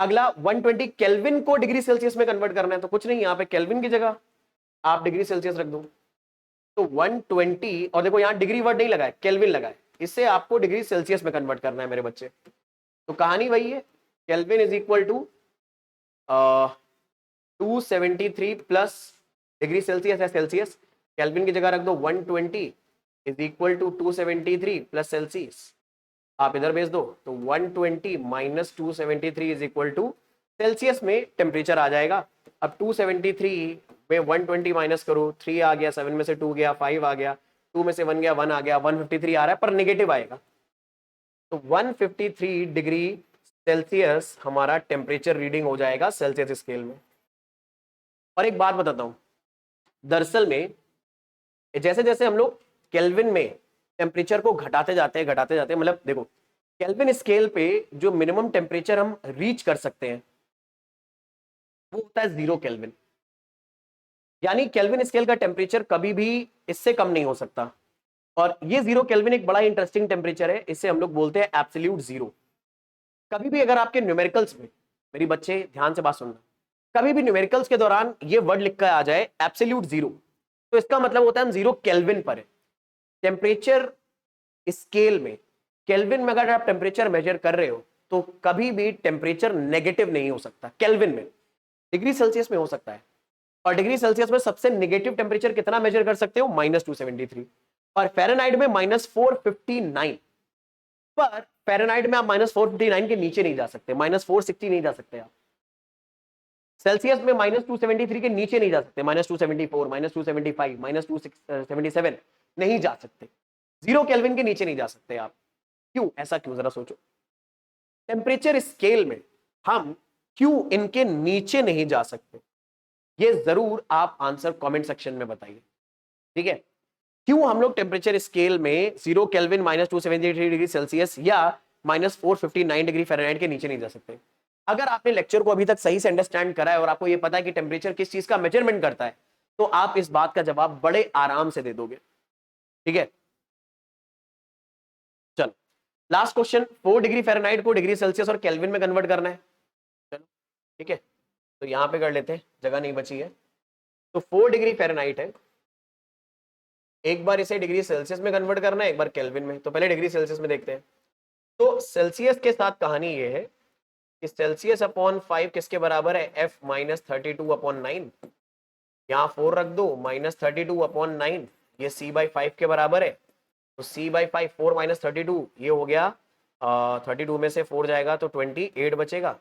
अगला 120 केल्विन को डिग्री सेल्सियस में कन्वर्ट करना है, तो कुछ नहीं, यहाँ पे केल्विन की जगह आप डिग्री सेल्सियस रख दो, तो 120, और देखो यहाँ डिग्री वर्ड नहीं लगा है, केल्विन लगा है, इससे आपको डिग्री सेल्सियस में कन्वर्ट करना है मेरे बच्चे। तो कहानी वही है, Kelvin is equal to 273 plus degree Celsius है सेल्सियस, केल्विन की जगह रख दो 120 is equal to 273 plus Celsius, आप इधर भेज दो तो 120 minus 273 is equal to Celsius में टेम्परेचर आ जाएगा। अब 273 में 120 माइनस करो, 3 आ गया, 7 में से 2 गया, 5 आ गया, 2 में से 1 गया, 1 आ गया, 153 आ रहा है, पर नेगेटिव आएगा। तो 153 डिग्री सेल्सियस हमारा टेम्परेचर रीडिंग हो जाएगा सेल्सियस स्केल में। और एक बात बताता हूं, दरअसल में जैसे जैसे हम लोग केल्विन में टेम्परेचर को घटाते जाते हैं, मतलब देखो केल्विन स्केल पे जो मिनिमम टेम्परेचर हम रीच कर सकते हैं वो होता है 0 केल्विन, यानी केल्विन स्केल का टेम्परेचर कभी भी इससे कम नहीं हो सकता। और ये 0 केल्विन एक बड़ा इंटरेस्टिंग टेम्परेचर है, इसे हम लोग बोलते हैं एब्सोल्यूट जीरो। कभी भी अगर आपके न्यूमेरिकल्स में, मेरी बच्चे ध्यान से बात सुनना, कभी भी न्यूमेरिकल्स के दौरान ये वर्ड लिखा आ जाए एब्सोल्यूट जीरो, तो इसका मतलब होता है हम 0 केल्विन पर है। टेम्परेचर स्केल में केल्विन में अगर आप टेम्परेचर मेजर कर रहे हो तो कभी भी टेम्परेचर नेगेटिव नहीं हो सकता केल्विन में, डिग्री सेल्सियस में हो सकता है। और डिग्री सेल्सियस में सबसे नेगेटिव टेम्परेचर कितना मेजर कर सकते हो? -273। और फ़ारेनहाइट में -459, पर फ़ारेनहाइट में आप -459 के नीचे नहीं जा सकते, -460 नहीं जा सकते आप। सेल्सियस में -273 के नीचे नहीं जा सकते, -274, -275, -277 नहीं जा सकते। 0 केल्विन के नीचे नहीं जा सकते आप। क्यों? ऐसा क्यों? जरा सोचो। टेम्परेचर स्केल में हम क्यों इनके नीचे नहीं जा सकते, ये जरूर आप आंसर कमेंट सेक्शन में बताइए। ठीक है, क्यों हम लोग टेम्परेचर स्केल में 0 केल्विन -273 डिग्री सेल्सियस या -459 डिग्री फ़ारेनहाइट के नीचे नहीं जा सकते? अगर आपने लेक्चर को अभी तक सही से अंडरस्टैंड करा है और आपको ये पता है कि टेम्परेचर किस चीज का मेजरमेंट करता है, तो आप इस बात का जवाब बड़े आराम से दे दोगे। ठीक है, चलो लास्ट क्वेश्चन, 4 डिग्री फ़ारेनहाइट को डिग्री सेल्सियस और केल्विन में कन्वर्ट करना है। चलो ठीक है, तो यहां पे कर लेते हैं, जगह नहीं बची है। तो 4 डिग्री फ़ारेनहाइट है, एक बार इसे डिग्री सेल्सियस में कन्वर्ट करना है, एक बार केल्विन में। तो पहले डिग्री सेल्सियस में देखते हैं। तो सेल्सियस के साथ कहानी ये है कि सेल्सियस अपॉन 5 किसके बराबर है? f -32/9। यहाँ 4 रख दो, -32/9, ये c/5 के बराबर है। तो c/5, 4 - 32, ये हो गया 32 में से 4 जाएगा तो 28 बचेगा।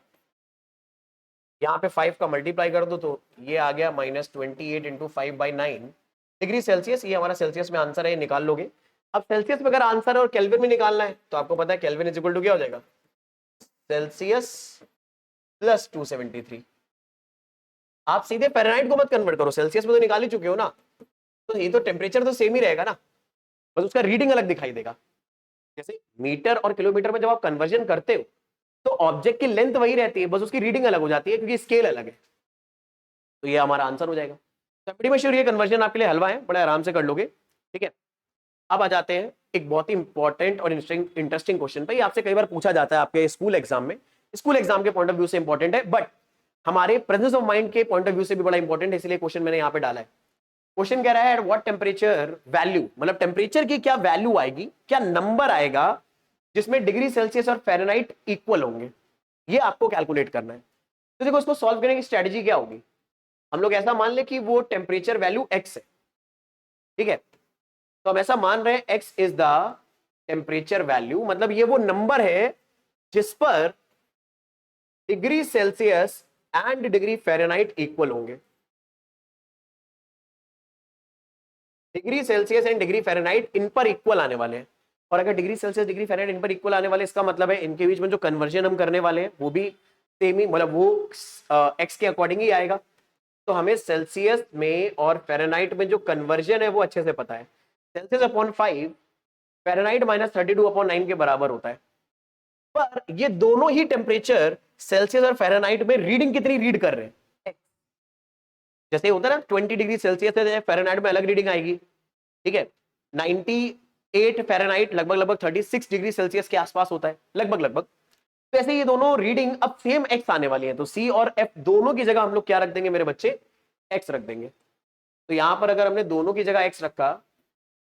यहाँ पे 5 का मल्टीप्लाई कर दो तो ये आ गया -28 × 5/9 डिग्री सेल्सियस। ये हमारा सेल्सियस में आंसर है, ये निकाल लोगे। अब सेल्सियस में अगर आंसर और केल्विन में निकालना है तो आपको पता है केल्विन इज इक्वल टू क्या हो जाएगा? Celsius plus 273। आप सीधे फ़ारेनहाइट को मत कन्वर्ट करो, सेल्सियस में तो निकाल ही चुके हो ना, तो ये तो टेम्परेचर तो सेम ही रहेगा ना, बस उसका रीडिंग अलग दिखाई देगा। जैसे मीटर और किलोमीटर में जब आप कन्वर्जन करते हो तो ऑब्जेक्ट की लेंथ वही रहती है, बस उसकी रीडिंग अलग हो जाती है क्योंकि स्केल अलग है। तो ये हमारा आंसर हो जाएगा। ये कन्वर्जन आपके लिए हलवा है, बड़े आराम से कर लोगे। ठीक है, अब आ जाते हैं एक बहुत ही इंपॉर्टेंट और इंटरेस्टिंग क्वेश्चन पे। आपसे कई बार पूछा जाता है आपके स्कूल एग्जाम में, स्कूल एग्जाम के पॉइंट ऑफ व्यू से इंपॉर्टेंट है, बट हमारे प्रेजेंस ऑफ माइंड के पॉइंट ऑफ व्यू से भी बड़ा इंपॉर्टेंट है, इसलिए क्वेश्चन मैंने यहां पे डाला है। क्वेश्चन कह रहा है व्हाट टेम्परेचर वैल्यू, मतलब टेम्परेचर की क्या वैल्यू आएगी, क्या नंबर आएगा जिसमें डिग्री सेल्सियस और फ़ारेनहाइट इक्वल होंगे, ये आपको कैलकुलेट करना है। तो देखो इसको सॉल्व करने की स्ट्रेटजी क्या होगी, हम लोग ऐसा मान ले कि वो टेम्परेचर वैल्यू x है। ठीक है, तो हम ऐसा मान रहे हैं x is the temperature value, मतलब ये वो नंबर है जिस पर degree Celsius and degree Fahrenheit equal होंगे। Degree Celsius and degree Fahrenheit इन पर इक्वल आने वाले हैं। और अगर डिग्री सेल्सियस डिग्री फ़ारेनहाइट इन पर इक्वल आने वाले, इसका मतलब है इनके बीच में जो कन्वर्जन हम करने वाले हैं वो भी सेम ही, मतलब वो एक्स के अकॉर्डिंग ही आएगा। तो हमें सेल्सियस में और फ़ारेनहाइट में जो कन्वर्जन है वो अच्छे से पता है। सेल्सियस अपॉन 5 फ़ारेनहाइट माइनस 32/9 के बराबर होता है। पर ये दोनों ही टेम्परेचर सेल्सियस और फ़ारेनहाइट में रीडिंग कितनी रीड कर रहे हैं? जैसे होता है ना 20 डिग्री सेल्सियस है, फ़ारेनहाइट में अलग रीडिंग आएगी, ठीक है। 98 फ़ारेनहाइट लगभग लगभग 36 डिग्री सेल्सियस के आसपास होता है, लगभग लगभग। तो ऐसे ये दोनों रीडिंग अब सेम एक्स आने वाली है, तो सी और एफ दोनों की जगह हम लोग क्या रख देंगे मेरे बच्चे? एक्स रख देंगे। तो यहां पर अगर हमने दोनों की जगह एक्स रखा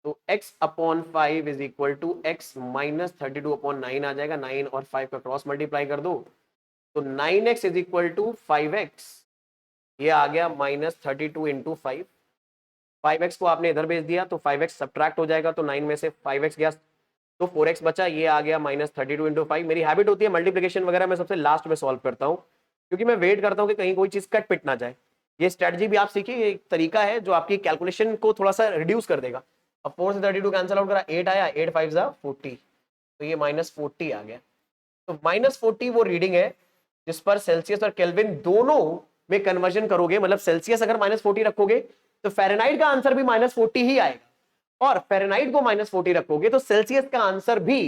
तो x upon 5 is equal to x minus 32/9 आ जाएगा। 9 और 5 का क्रॉस मल्टीप्लाई कर दो तो 9x is equal to 5x, ये आ गया माइनस 32 इंटू 5। 5x को आपने इधर भेज दिया तो 5x सब्ट्रैक्ट हो जाएगा, तो 9 में से 5x गया तो 4x बचा, ये आ गया माइनस 32 इंटू 5। मेरी हैबिट होती है मल्टीप्लिकेशन वगैरह मैं सबसे लास्ट में सॉल्व करता हूँ, क्योंकि मैं वेट करता हूँ कि कहीं कोई चीज कट पिट ना जाए। ये स्ट्रेटजी भी आप सीखिए, एक तरीका है जो आपकी कैलकुलेशन को थोड़ा सा रिड्यूस कर देगा। अब 4 से 32 कैंसिल आउट करा, 8 आया, 8 5 जा 40, तो ये माइनस 40 आ गया। तो माइनस 40 वो रीडिंग है जिस पर सेल्सियस और केल्विन दोनों में कन्वर्जन करोगे, मतलब सेल्सियस अगर माइनस 40 रखोगे तो फ़ारेनहाइट का आंसर भी माइनस 40 ही आएगा, और फ़ारेनहाइट को माइनस 40 रखोगे तो सेल्सियस का आंसर भी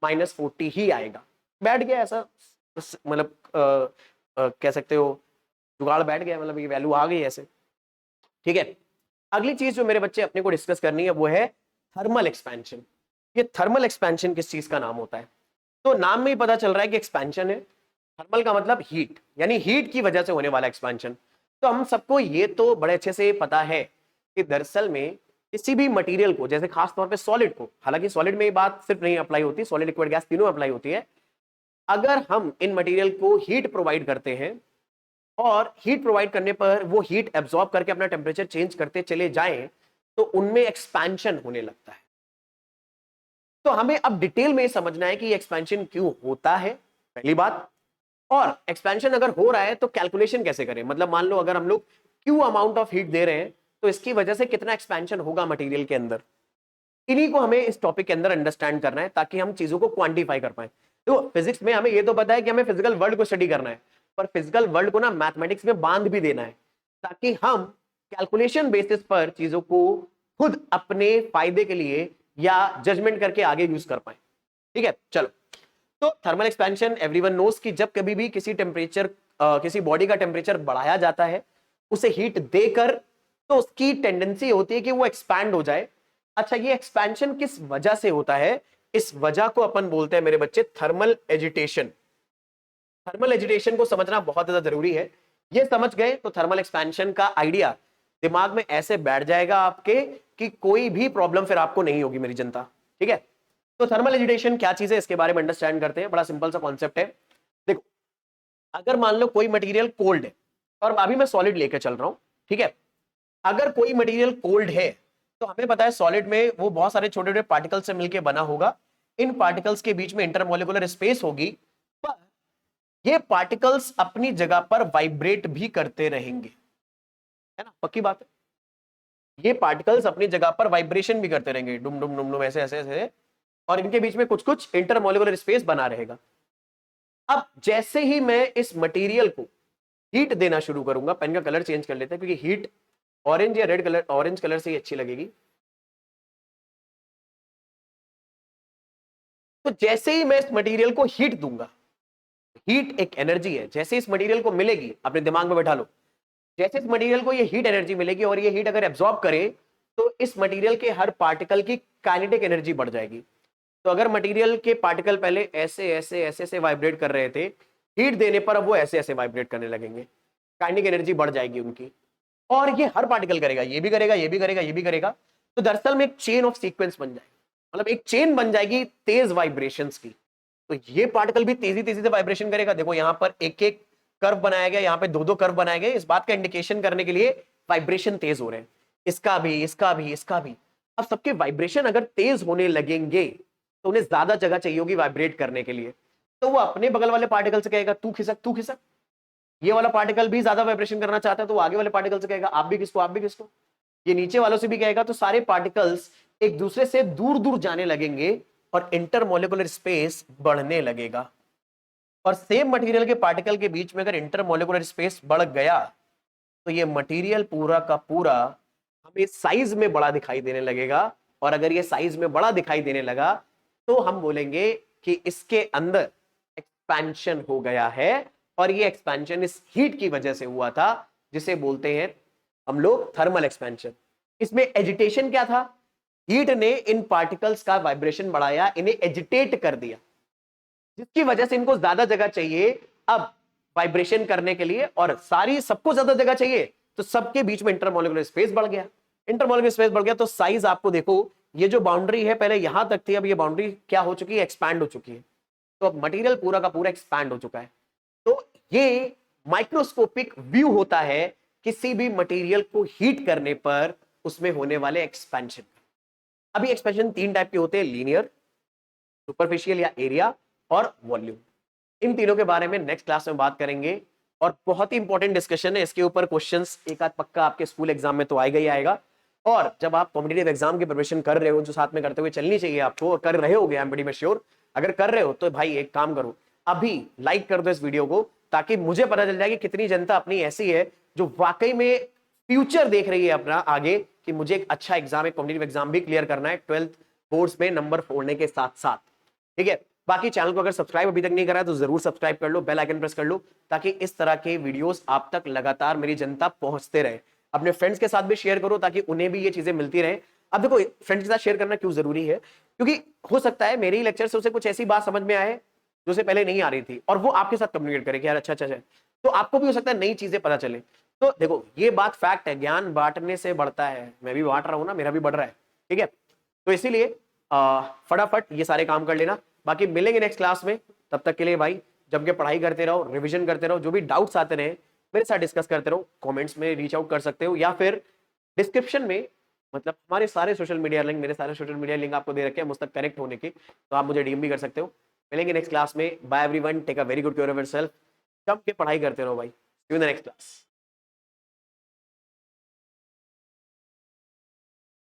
माइनस 40 ही आएगा। बैठ गया ऐसा, मतलब कह सकते हो जुगाड़ बैठ गया, मतलब ये वैल्यू आ गई ऐसे, ठीक है। अगली चीज जो मेरे बच्चे अपने को डिस्कस करनी है वो है थर्मल एक्सपेंशन। ये थर्मल एक्सपेंशन किस चीज का नाम होता है? तो नाम में ही पता चल रहा है कि एक्सपेंशन है। थर्मल का मतलब हीट, यानी हीट की वजह से होने वाला एक्सपेंशन। तो हम सबको ये तो बड़े अच्छे से पता है कि दरअसल में किसी भी मटेरियल को, जैसे खास तौर पे सॉलिड को, हालांकि सॉलिड में ये बात सिर्फ नहीं अप्लाई होती, सॉलिड लिक्विड गैस तीनों अप्लाई होती है। अगर हम इन मटेरियल को हीट प्रोवाइड करते हैं और हीट प्रोवाइड करने पर वो हीट एब्जॉर्ब करके अपना टेम्परेचर चेंज करते चले जाएं तो उनमें एक्सपेंशन होने लगता है। तो हमें अब डिटेल में समझना है कि एक्सपेंशन क्यों होता है, पहली बात। और एक्सपेंशन अगर हो रहा है तो कैलकुलेशन कैसे करें, मतलब मान लो अगर हम लोग क्यू अमाउंट ऑफ हीट दे रहे हैं तो इसकी वजह से कितना एक्सपेंशन होगा मटेरियल के अंदर। इन्हीं को हमें इस टॉपिक के अंदर अंडरस्टैंड करना है ताकि हम चीजों को क्वांटिफाई कर पाए। तो फिजिक्स में हमें ये तो पता है कि हमें फिजिकल वर्ल्ड को स्टडी करना है, पर फिजिकल वर्ल्ड को ना मैथमेटिक्स में बांध भी देना है ताकि हम कैलकुलेशन बेसिस पर चीजों को खुद अपने फायदे के लिए या जजमेंट करके आगे यूज कर पाए। ठीक है, चलो। तो थर्मल एक्सपेंशन एवरीवन नोस कि जब कभी भी किसी टेम्परेचर किसी बॉडी का टेम्परेचर बढ़ाया जाता है उसे हीट देकर, तो उसकी टेंडेंसी होती है कि वो एक्सपैंड हो जाए। अच्छा, ये एक्सपेंशन किस वजह से होता है? इस वजह को अपन बोलते हैं मेरे बच्चे थर्मल एजिटेशन। थर्मल एजिटेशन को समझना बहुत ज्यादा जरूरी है। ये समझ गए तो थर्मल एक्सपेंशन का आइडिया दिमाग में ऐसे बैठ जाएगा आपके कि कोई भी प्रॉब्लम फिर आपको नहीं होगी मेरी जनता। ठीक है, तो थर्मल एजिटेशन क्या चीज है इसके बारे में अंडरस्टैंड करते हैं। बड़ा सिंपल सा कॉन्सेप्ट है। देखो, अगर मान लो कोई मटेरियल कोल्ड है, और अभी मैं सॉलिड लेकर चल रहा हूं, ठीक है। अगर कोई मटेरियल कोल्ड है तो हमें पता है सॉलिड में वो बहुत सारे छोटे छोटे पार्टिकल्स से मिलकर बना होगा। इन पार्टिकल्स के बीच में इंटरमोलिकुलर स्पेस होगी, पर ये पार्टिकल्स अपनी जगह पर वाइब्रेट भी करते रहेंगे, है ना, पक्की बात है। ये पार्टिकल्स अपनी जगह पर वाइब्रेशन भी करते रहेंगे, डुम डुम डुम डुम, ऐसे ऐसे ऐसे, और इनके बीच में कुछ कुछ इंटरमोलिकुलर स्पेस बना रहेगा। अब जैसे ही मैं इस मटेरियल को हीट देना शुरू करूंगा, पेन का कलर चेंज कर लेते हैं क्योंकि हीट ऑरेंज या रेड कलर, ऑरेंज कलर से ही अच्छी लगेगी। तो जैसे ही मैं इस मटेरियल को हीट दूंगा, हीट एक एनर्जी है, जैसे इस मटेरियल को मिलेगी, अपने दिमाग में बैठा लो, जैसे इस मटेरियल को ये हीट एनर्जी मिलेगी और ये हीट अगर एब्जॉर्ब करे तो इस मटेरियल के हर पार्टिकल की काइनेटिक एनर्जी बढ़ जाएगी। तो अगर मटेरियल के पार्टिकल पहले ऐसे ऐसे ऐसे ऐसे वाइब्रेट कर रहे थे, हीट देने पर अब वो ऐसे ऐसे वाइब्रेट करने लगेंगे, काइनेटिक एनर्जी बढ़ जाएगी उनकी, और ये हर पार्टिकल करेगा, ये भी करेगा, ये भी करेगा, ये भी करेगा। तो दरअसल में एक चेन ऑफ सीक्वेंस बन जाएगी, मतलब एक चेन बन जाएगी तेज वाइब्रेशंस की। तो ये पार्टिकल भी तेजी तेजी से वाइब्रेशन करेगा। देखो यहां पर एक एक कर्व बनाया गया, यहां पे दो दो कर्व बनाए गए, इस बात का इंडिकेशन करने के लिए वाइब्रेशन तेज हो रहे हैं, इसका भी, इसका भी, इसका भी। अब सबके वाइब्रेशन अगर तेज होने लगेंगे तो उन्हें ज्यादा जगह चाहिए होगी वाइब्रेट करने के लिए, तो वो अपने बगल वाले पार्टिकल से कहेगा तू खिसक, तू खिसक। ये वाला पार्टिकल भी ज्यादा वाइब्रेशन करना चाहता है तो वो आगे वाले पार्टिकल से कहेगा आप भी किसको, आप भी किसको, ये नीचे वालों से भी कहेगा, तो सारे पार्टिकल्स एक दूसरे से दूर दूर जाने लगेंगे और इंटरमोलिकुलर स्पेस बढ़ने लगेगा। और सेम मटेरियल के पार्टिकल के बीच में अगर इंटरमोलिकुलर स्पेस बढ़ गया तो ये मटेरियल पूरा का पूरा हमें साइज में बड़ा दिखाई देने लगेगा। और अगर ये साइज में बड़ा दिखाई देने लगा तो हम बोलेंगे कि इसके अंदर एक्सपेंशन हो गया है, और ये एक्सपेंशन इस हीट की वजह से हुआ था, जिसे बोलते हैं हम लोग थर्मल एक्सपेंशन। इसमें एजिटेशन क्या था? हीट ने इन पार्टिकल्स का वाइब्रेशन बढ़ाया, इन्हें एजिटेट कर दिया, जिसकी वजह से इनको ज्यादा जगह चाहिए अब वाइब्रेशन करने के लिए, और सारी सबको ज्यादा जगह चाहिए तो सबके बीच में इंटरमोलिकुलर स्पेस बढ़ गया। इंटरमोलिकुलर स्पेस बढ़ गया तो साइज आपको देखो, ये जो बाउंड्री है पहले यहां तक थी, अब ये बाउंड्री क्या हो चुकी है? एक्सपैंड हो चुकी है। तो अब मटेरियल पूरा का पूरा एक्सपैंड हो चुका है। तो ये माइक्रोस्कोपिक व्यू होता है किसी भी मटेरियल को हीट करने पर उसमें होने वाले एक्सपेंशन। अभी एक्सपेंशन तीन टाइप के होते हैं, लीनियर, सुपरफिशियल या एरिया, और वॉल्यूम। इन तीनों के बारे में नेक्स्ट क्लास में बात करेंगे, और बहुत ही इंपॉर्टेंट डिस्कशन है इसके ऊपर। क्वेश्चंस एक आध पक्का आपके स्कूल एग्जाम में तो आएगा ही आएगा। और जब आप कॉम्पिटिटिव एग्जाम की प्रिपरेशन कर रहे हो, जो साथ में करते हुए चलनी चाहिए आपको, और कर रहे होगे, I am very much sure, अगर कर रहे हो तो भाई एक काम करो, अभी लाइक कर दो इस वीडियो को, ताकि मुझे पता चल जाए कि कितनी जनता अपनी ऐसी है जो वाकई में फ्यूचर देख रही है अपना आगे, कि मुझे एक अच्छा एग्जाम, एक कॉम्पिटिटिव एग्जाम भी क्लियर करना है 12th बोर्ड्स में नंबर फोड़ने के साथ साथ। ठीक है, बाकी चैनल को अगर सब्सक्राइब अभी तक नहीं करा है तो जरूर सब्सक्राइब कर लो, बेल आइकन प्रेस कर लो, ताकि इस तरह के वीडियोस आप तक लगातार मेरी जनता पहुंचते रहे। अपने फ्रेंड्स के साथ भी शेयर करो ताकि उन्हें भी ये चीजें मिलती रहे। अब देखो, फ्रेंड्स के साथ शेयर करना क्यों जरूरी है? क्योंकि हो सकता है मेरे ही लेक्चर से उसे कुछ ऐसी बात समझ में आए जो उसे पहले नहीं आ रही थी, और वो आपके साथ कम्युनिकेट करे कि यार अच्छा अच्छा अच्छा, तो आपको भी हो सकता है नई चीजें पता चले। तो देखो, ये बात फैक्ट है, ज्ञान बांटने से बढ़ता है। मैं भी बांट रहा हूं ना, मेरा भी बढ़ रहा है। ठीक है, तो इसीलिए फटाफट ये सारे काम कर लेना। बाकी मिलेंगे नेक्स्ट क्लास में, तब तक के लिए भाई जम के पढ़ाई करते रहो, रिवीजन करते रहो, जो भी डाउट्स आते रहे मेरे साथ डिस्कस करते रहो, कमेंट्स में रीच आउट कर सकते हो, या फिर डिस्क्रिप्शन में, मतलब हमारे सारे सोशल मीडिया लिंक, मेरे सारे सोशल मीडिया लिंक आपको दे रखे हैं मुझ तक कनेक्ट होने के, तो आप मुझे डीएम भी कर सकते हो। मिलेंगे नेक्स्ट क्लास में। Bye everyone, take a very good care of yourself. जम के पढ़ाई करते रहो भाई। See you in the next class.